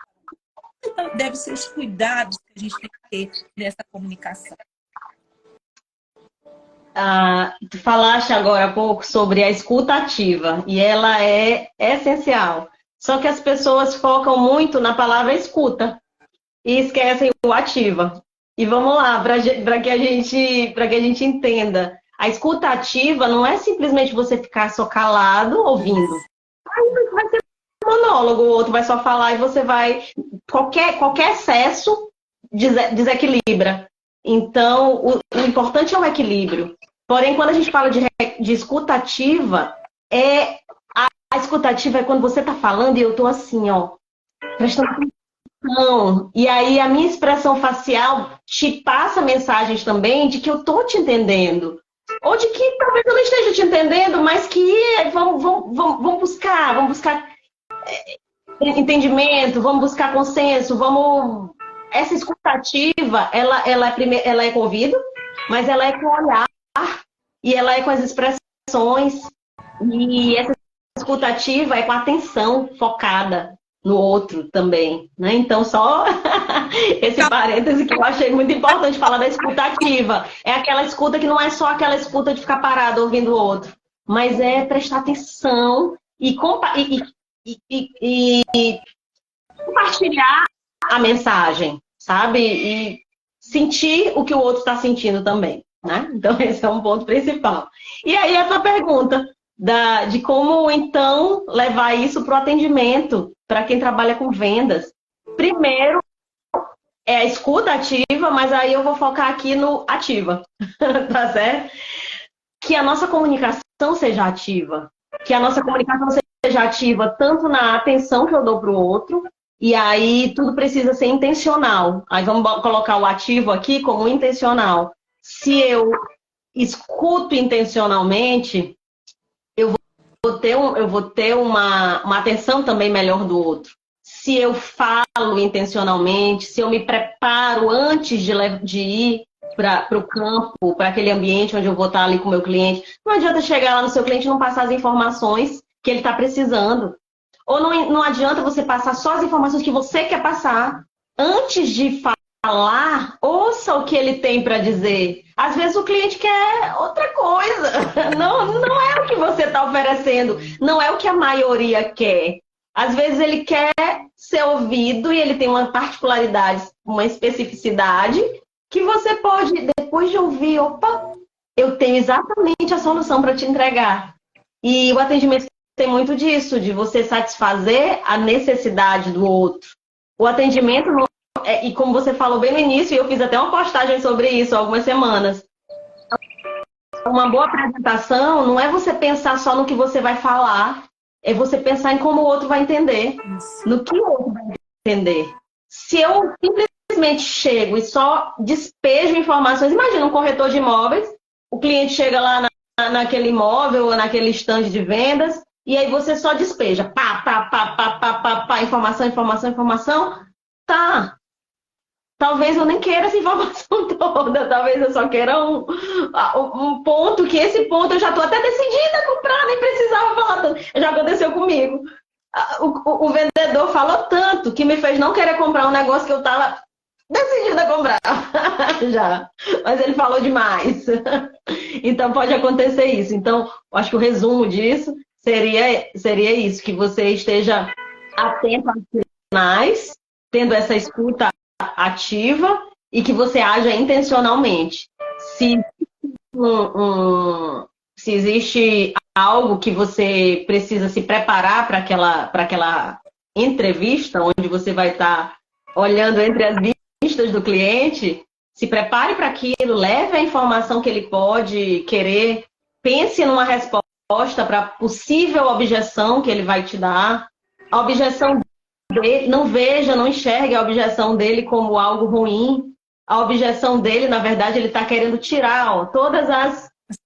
que deve ser os cuidados que a gente tem que ter nessa comunicação. Tu falaste agora há pouco sobre a escuta ativa, e ela é essencial. Só que as pessoas focam muito na palavra escuta e esquecem o ativa. E vamos lá, para que a gente entenda. A escuta ativa não é simplesmente você ficar só calado ouvindo. Aí vai ser um monólogo, o outro vai só falar e você vai... Qualquer excesso desequilibra. Então, o importante é o equilíbrio. Porém, quando a gente fala de escuta ativa, a escuta ativa é quando você está falando e eu estou assim, ó, prestando atenção. E aí a minha expressão facial te passa mensagens também de que eu estou te entendendo. Ou de que talvez eu não esteja te entendendo, mas que vamos buscar entendimento, vamos buscar consenso, vamos... Essa escutativa, ela é com ouvido, mas ela é com olhar e ela é com as expressões. E essa escutativa é com atenção focada no outro também, né? Então, só esse parêntese que eu achei muito importante falar da escutativa. É aquela escuta que não é só aquela escuta de ficar parado ouvindo o outro, mas é prestar atenção e compartilhar a mensagem, sabe? E sentir o que o outro está sentindo também, né? Então, esse é um ponto principal. E aí, a tua pergunta de como, então, levar isso para o atendimento, para quem trabalha com vendas. Primeiro, é a escuta ativa, mas aí eu vou focar aqui no ativa, tá certo? Que a nossa comunicação seja ativa. Que a nossa comunicação seja ativa tanto na atenção que eu dou para o outro, e aí tudo precisa ser intencional. Aí vamos colocar o ativo aqui como intencional. Se eu escuto intencionalmente, eu vou ter uma atenção também melhor do outro. Se eu falo intencionalmente, se eu me preparo antes de ir para o campo, para aquele ambiente onde eu vou estar ali com o meu cliente, não adianta chegar lá no seu cliente e não passar as informações que ele está precisando. Ou não adianta você passar só as informações que você quer passar. Antes de falar, ouça o que ele tem para dizer. Às vezes o cliente quer outra coisa. Não é o que você está oferecendo. Não é o que a maioria quer. Às vezes ele quer ser ouvido e ele tem uma particularidade, uma especificidade, que você pode, depois de ouvir, opa, eu tenho exatamente a solução para te entregar. E o atendimento tem muito disso, de você satisfazer a necessidade do outro. O atendimento, e como você falou bem no início, eu fiz até uma postagem sobre isso há algumas semanas. Uma boa apresentação não é você pensar só no que você vai falar, é você pensar em como o outro vai entender, no que o outro vai entender. Se eu simplesmente chego e só despejo informações, imagina um corretor de imóveis, o cliente chega lá naquele imóvel ou naquele stand de vendas, e aí você só despeja, pá, informação, tá. talvez eu nem queira essa informação toda, talvez eu só queira um ponto, que esse ponto eu já estou até decidida a comprar, nem precisava falar tanto. Já aconteceu comigo. O vendedor falou tanto que me fez não querer comprar um negócio que eu estava decidida a comprar. Já. Mas ele falou demais. Então pode acontecer isso. Então, eu acho que o resumo disso seria isso, que você esteja atento aos sinais, tendo essa escuta ativa e que você haja intencionalmente. Se, se existe algo que você precisa se preparar para aquela entrevista, onde você vai estar olhando entre as vistas do cliente, se prepare para aquilo, leve a informação que ele pode querer, pense numa resposta para a possível objeção que ele vai te dar. A objeção dele, não veja, não enxergue a objeção dele como algo ruim. A objeção dele, na verdade, ele está querendo tirar,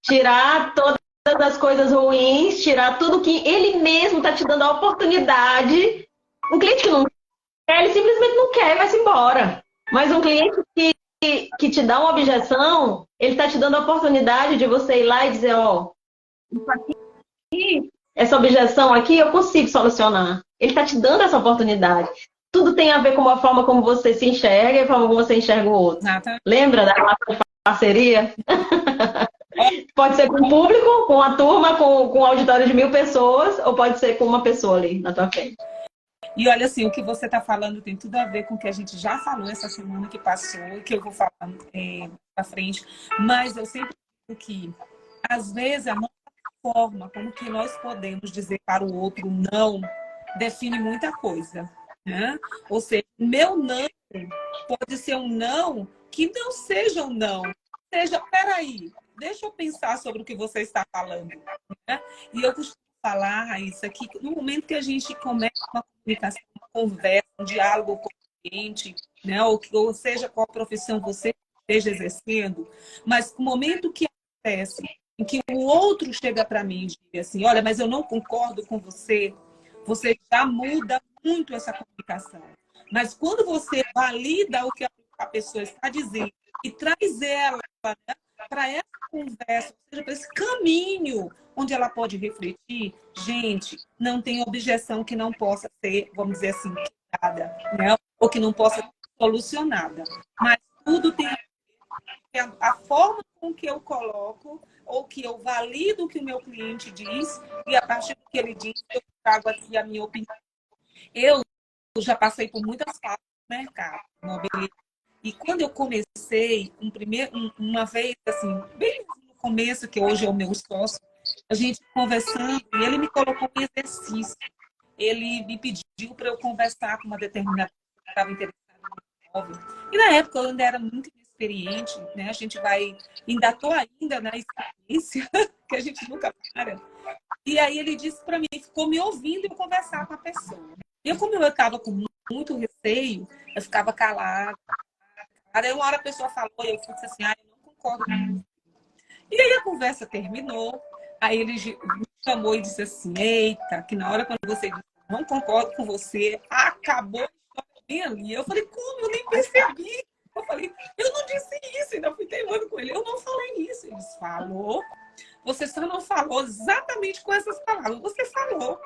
tirar todas as coisas ruins, tirar tudo que ele mesmo está te dando a oportunidade. Um cliente que não quer, ele simplesmente não quer e vai-se embora. Mas um cliente que te dá uma objeção, ele está te dando a oportunidade de você ir lá e dizer, ó, isso aqui, essa objeção aqui eu consigo solucionar. Ele está te dando essa oportunidade. Tudo tem a ver com a forma como você se enxerga e a forma como você enxerga o outro. Exatamente. Lembra da relação de parceria? Pode ser com o público, com a turma, com um auditório de 1000 pessoas, ou pode ser com uma pessoa ali na tua frente. E olha assim, o que você está falando tem tudo a ver com o que a gente já falou essa semana que passou e que eu vou falar para frente. Mas eu sempre digo que, às vezes, a nossa forma como que nós podemos dizer para o outro não define muita coisa, né? Ou seja, meu não pode ser um não que não seja um não. Seja, peraí, deixa eu pensar sobre o que você está falando, né? E eu costumo falar, Raíssa, que no momento que a gente começa uma comunicação, uma conversa, um diálogo com o cliente, né? Ou seja, qual profissão você esteja exercendo, mas no momento que acontece, em que o outro chega para mim e diz assim, olha, mas eu não concordo com você, você já muda muito essa comunicação. Mas quando você valida o que a pessoa está dizendo e traz ela, né, para essa conversa, ou seja, para esse caminho onde ela pode refletir, gente, não tem objeção que não possa ser, vamos dizer assim, quebrada, né? Ou que não possa ser solucionada. Mas tudo tem a ver, a forma com que eu coloco ou que eu valido o que o meu cliente diz e a partir do que ele diz, eu trago aqui a minha opinião. Eu já passei por muitas fases no mercado, e quando eu comecei, uma vez, assim, bem no começo, que hoje é o meu sócio, a gente conversando, e ele me colocou em exercício. Ele me pediu para eu conversar com uma determinada pessoa que estava interessada no imóvel. E na época eu ainda era muito inexperiente, né? A gente vai... Ainda estou ainda na experiência, que a gente nunca para. E aí ele disse para mim, ficou me ouvindo eu conversar com a pessoa. E como eu estava com muito receio, eu ficava calada. Aí uma hora a pessoa falou, e eu disse assim, eu não concordo com você. E aí a conversa terminou, aí ele me chamou e disse assim, eita, que na hora quando você disse, não concordo com você, acabou bem ali. Eu falei, como? Eu nem percebi. Eu falei, eu não disse isso, ainda fui teimando com ele. Eu não falei isso. Ele disse, falou. Você só não falou exatamente com essas palavras. Você falou.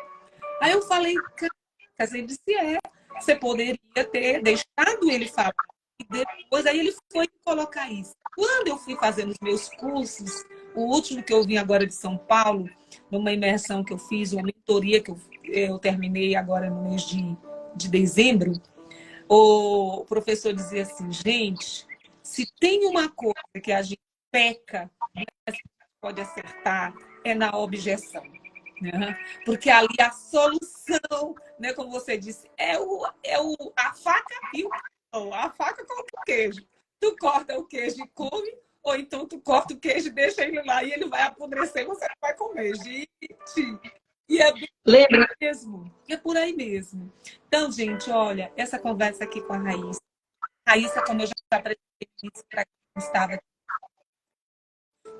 Aí eu falei, cara, ele disse, você poderia ter deixado ele falar. E depois aí ele foi colocar isso. Quando eu fui fazendo os meus cursos, o último que eu vim agora de São Paulo, numa imersão que eu fiz, uma mentoria que eu terminei agora no mês de dezembro, o professor dizia assim, gente, se tem uma coisa que a gente peca, mas a gente pode acertar, é na objeção. Né? Porque ali a solução, né, como você disse, a faca e o pão, a faca com o queijo. Tu corta o queijo e come, ou então tu corta o queijo e deixa ele lá e ele vai apodrecer e você não vai comer. Gente, e é bem mesmo, é por aí mesmo. Então, gente, olha, essa conversa aqui com a Raíssa, como eu já apresentei isso para quem estava aqui.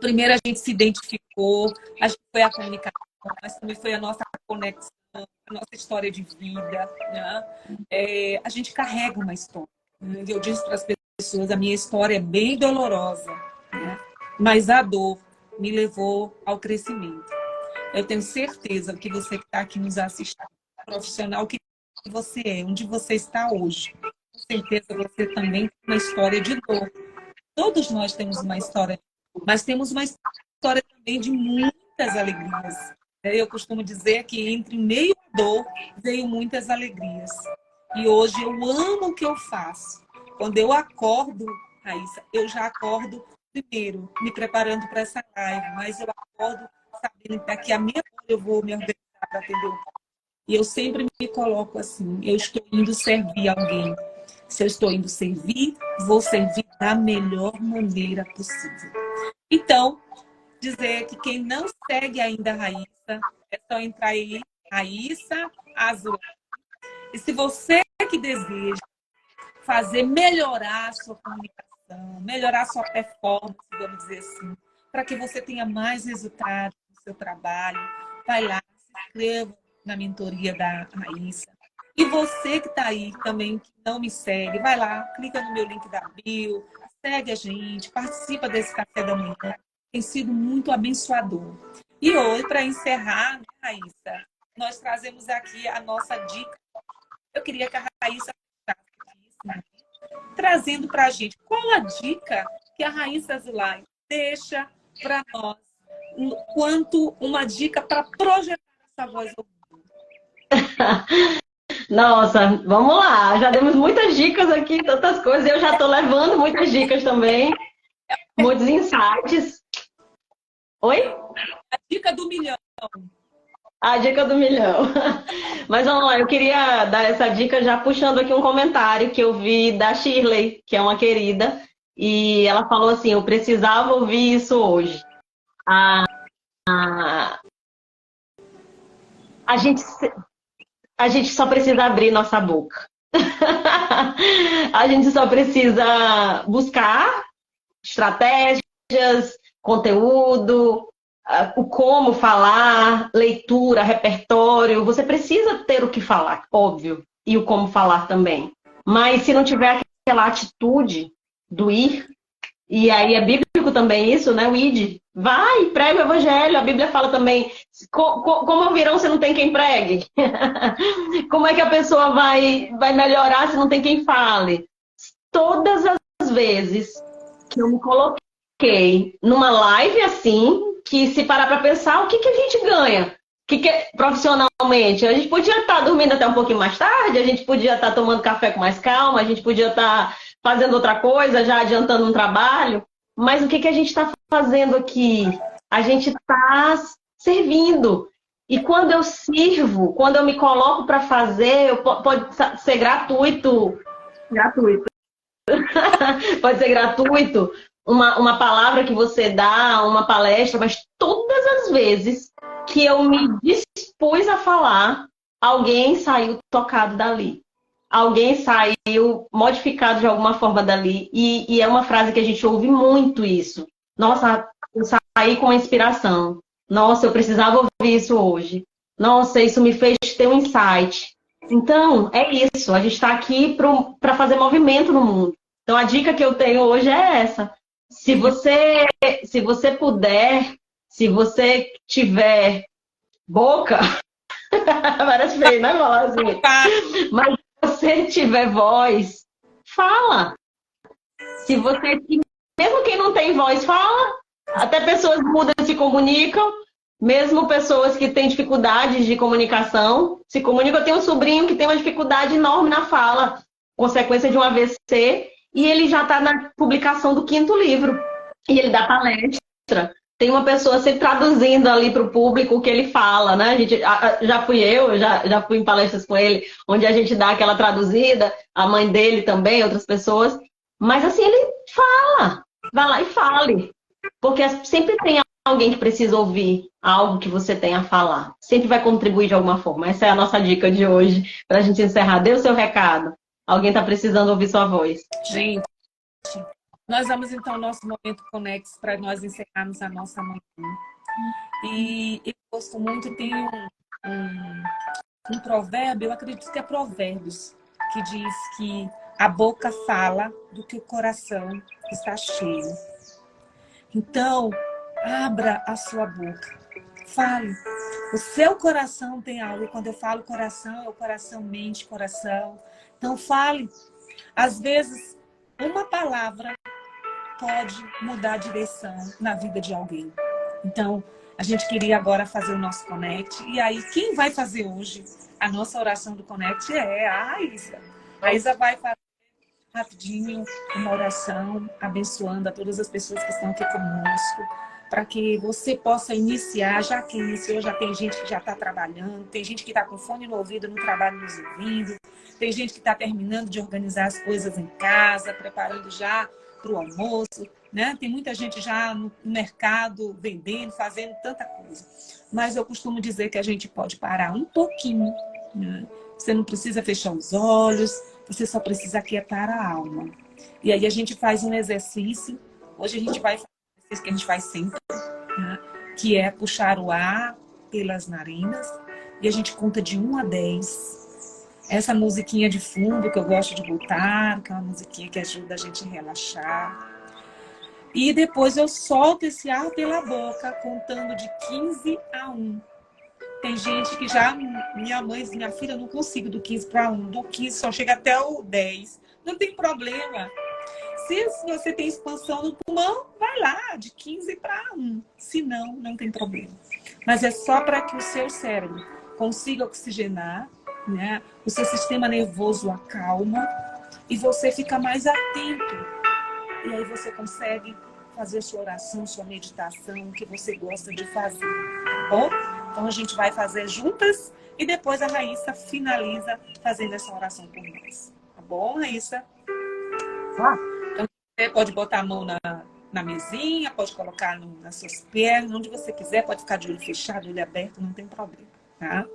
Primeiro a gente se identificou, a gente foi a comunicação, mas também foi a nossa conexão, a nossa história de vida. Né? A gente carrega uma história. Eu disse para as pessoas, a minha história é bem dolorosa, né? Mas a dor me levou ao crescimento. Eu tenho certeza que você que está aqui nos assistindo, profissional que você é, onde você está hoje, com certeza você também tem uma história de dor. Todos nós temos uma história, mas temos uma história também de muitas alegrias. Eu costumo dizer que entre meio à dor veio muitas alegrias. E hoje eu amo o que eu faço. Quando eu acordo, Raíssa, eu já acordo primeiro me preparando para essa live, mas eu acordo sabendo que daqui a meia hora eu vou me organizar para atender o povo. E eu sempre me coloco assim, eu estou indo servir alguém. Se eu estou indo servir, vou servir da melhor maneira possível. Então, dizer que quem não segue ainda a Raíssa, é só entrar aí, Raíssa Azul. E se você que deseja melhorar a sua comunicação, melhorar a sua performance, vamos dizer assim, para que você tenha mais resultados no seu trabalho, vai lá, se inscreva na mentoria da Raíssa. E você que está aí também, que não me segue, vai lá, clica no meu link da bio, segue a gente, participa desse café da manhã. Tem sido muito abençoador. E hoje, para encerrar, né, Raíssa, nós trazemos aqui a nossa dica. Eu queria que a Raíssa trazendo para a gente qual a dica que a Raíssa Azulay deixa para nós, quanto uma dica para projetar essa voz ao mundo. Nossa, vamos lá. Já demos muitas dicas aqui, tantas coisas. Eu já estou levando muitas dicas também, muitos insights. Oi? A dica do milhão. A dica do milhão. Mas vamos lá, eu queria dar essa dica já puxando aqui um comentário que eu vi da Shirley, que é uma querida, e ela falou assim: eu precisava ouvir isso hoje. A, a, a gente, a gente só precisa abrir nossa boca. A gente só precisa buscar estratégias, conteúdo, o como falar, leitura, repertório. Você precisa ter o que falar, óbvio, e o como falar também. Mas se não tiver aquela atitude do ir, e aí é bíblico também isso, né? O id. Vai, prega o evangelho. A Bíblia fala também, como ouvirão se não tem quem pregue? Como é que a pessoa vai melhorar se não tem quem fale? Todas as vezes que eu me coloquei numa live assim, que se parar para pensar, o que, que a gente ganha? Profissionalmente? A gente podia estar dormindo até um pouquinho mais tarde, a gente podia estar tomando café com mais calma, a gente podia estar fazendo outra coisa, já adiantando um trabalho, mas o que, que a gente está fazendo aqui? A gente está servindo. E quando eu sirvo, quando eu me coloco para fazer, pode ser gratuito, pode ser gratuito, uma palavra que você dá, uma palestra, mas todas as vezes que eu me dispus a falar, alguém saiu tocado dali. Alguém saiu modificado de alguma forma dali. E é uma frase que a gente ouve muito isso. Nossa, eu saí com uma inspiração. Nossa, eu precisava ouvir isso hoje. Nossa, isso me fez ter um insight. Então, é isso. A gente está aqui para fazer movimento no mundo. Então, a dica que eu tenho hoje é essa. Se você puder, se você tiver boca, parece feio, né, falar assim? Mas se você tiver voz, fala. Se você, mesmo quem não tem voz, fala. Até pessoas mudas se comunicam. Mesmo pessoas que têm dificuldades de comunicação se comunicam. Eu tenho um sobrinho que tem uma dificuldade enorme na fala, consequência de um AVC, e ele já está na publicação do 5º livro. E ele dá palestra. Tem uma pessoa sempre traduzindo ali para o público o que ele fala, né? Já fui eu, já fui em palestras com ele, onde a gente dá aquela traduzida, a mãe dele também, outras pessoas. Mas assim, ele fala. Vai lá e fale. Porque sempre tem alguém que precisa ouvir algo que você tem a falar. Sempre vai contribuir de alguma forma. Essa é a nossa dica de hoje, para a gente encerrar. Dê o seu recado. Alguém está precisando ouvir sua voz. Gente, nós vamos então ao nosso momento Conex para nós encerrarmos a nossa manhã. E eu gosto muito, tem um provérbio, eu acredito que é Provérbios, que diz que A boca fala do que o coração está cheio. Então, abra a sua boca. Fale. O seu coração tem algo. E quando eu falo coração, é o coração, mente, coração. Então, fale. Às vezes, uma palavra pode mudar a direção na vida de alguém. Então, a gente queria agora fazer o nosso Connect. E aí, quem vai fazer hoje a nossa oração do Connect é a Raíssa. A Raíssa vai fazer rapidinho uma oração abençoando a todas as pessoas que estão aqui conosco, para que você possa iniciar. Já que iniciou, já tem gente que já está trabalhando, tem gente que está com fone no ouvido, no trabalho nos ouvindo, tem gente que está terminando de organizar as coisas em casa, preparando já para o almoço, né? Tem muita gente já no mercado vendendo, fazendo tanta coisa. Mas eu costumo dizer que a gente pode parar um pouquinho, né? Você não precisa fechar os olhos, você só precisa aquietar a alma. E aí a gente faz um exercício. Hoje a gente vai fazer um exercício que a gente faz sempre, né? Que é puxar o ar pelas narinas. E a gente conta de 1 a 10. Essa musiquinha de fundo que eu gosto de botar, que é uma musiquinha que ajuda a gente a relaxar. E depois eu solto esse ar pela boca, contando de 15 a 1. Tem gente que já, minha filha, não consigo do 15 para 1, do 15 só chega até o 10. Não tem problema. Se você tem expansão no pulmão, vai lá, de 15 para 1. Se não, não tem problema. Mas é só para que o seu cérebro consiga oxigenar, né? O seu sistema nervoso acalma e você fica mais atento. E aí você consegue fazer sua oração, sua meditação, o que você gosta de fazer, tá bom? Então a gente vai fazer juntas e depois a Raíssa finaliza fazendo essa oração por nós. Tá bom, Raíssa? Então você pode botar a mão na mesinha, pode colocar nas suas pernas, onde você quiser, pode ficar de olho fechado, olho aberto, não tem problema, tá?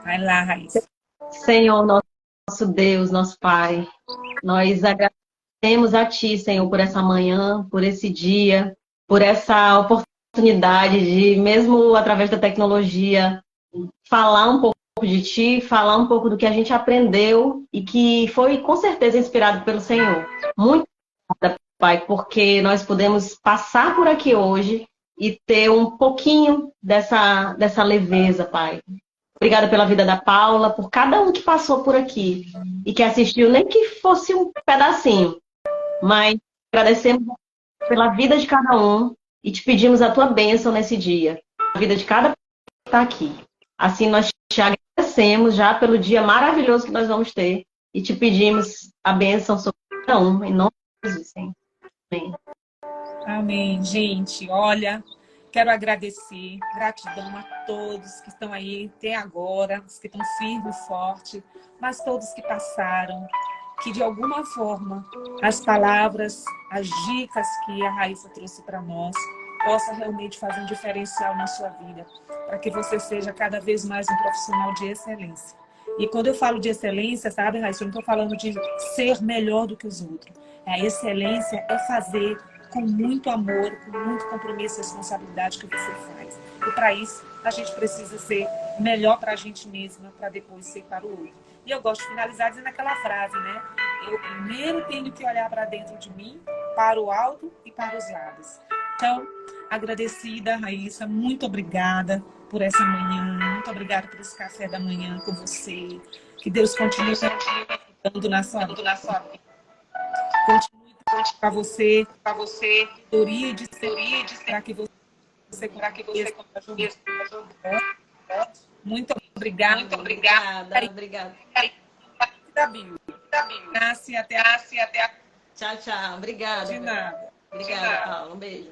Vai lá, Raíssa. Senhor, nosso Deus, nosso Pai, nós agradecemos a Ti, Senhor, por essa manhã, por esse dia, por essa oportunidade de, mesmo através da tecnologia, falar um pouco de Ti, falar um pouco do que a gente aprendeu e que foi, com certeza, inspirado pelo Senhor. Muito obrigada, Pai, porque nós podemos passar por aqui hoje e ter um pouquinho dessa leveza, Pai. Obrigada pela vida da Paula, por cada um que passou por aqui e que assistiu, nem que fosse um pedacinho. Mas agradecemos pela vida de cada um e te pedimos a tua bênção nesse dia. A vida de cada pessoa que está aqui. Assim nós te agradecemos já pelo dia maravilhoso que nós vamos ter e te pedimos a bênção sobre cada um, em nome de Jesus, Senhor. Amém. Amém, gente. Olha, quero agradecer, gratidão a todos que estão aí até agora, os que estão firmes e fortes, mas todos que passaram, que de alguma forma as palavras, as dicas que a Raíssa trouxe para nós, possa realmente fazer um diferencial na sua vida, para que você seja cada vez mais um profissional de excelência. E quando eu falo de excelência, sabe, Raíssa, eu não estou falando de ser melhor do que os outros. A excelência é fazer com muito amor, com muito compromisso e responsabilidade que você faz. E para isso, a gente precisa ser melhor para a gente mesma, para depois ser para o outro. E eu gosto de finalizar dizendo aquela frase, né? Eu primeiro tenho que olhar para dentro de mim, para o alto e para os lados. Então, agradecida, Raíssa, muito obrigada por essa manhã, muito obrigada por esse café da manhã com você. Que Deus continue dando na sua vida. Continue para você, Dorides, para que você Muito obrigada. Muito obrigada. Obrigada. Até a... Tchau, tchau. Obrigada. De nada. Obrigada, Paula. Um beijo.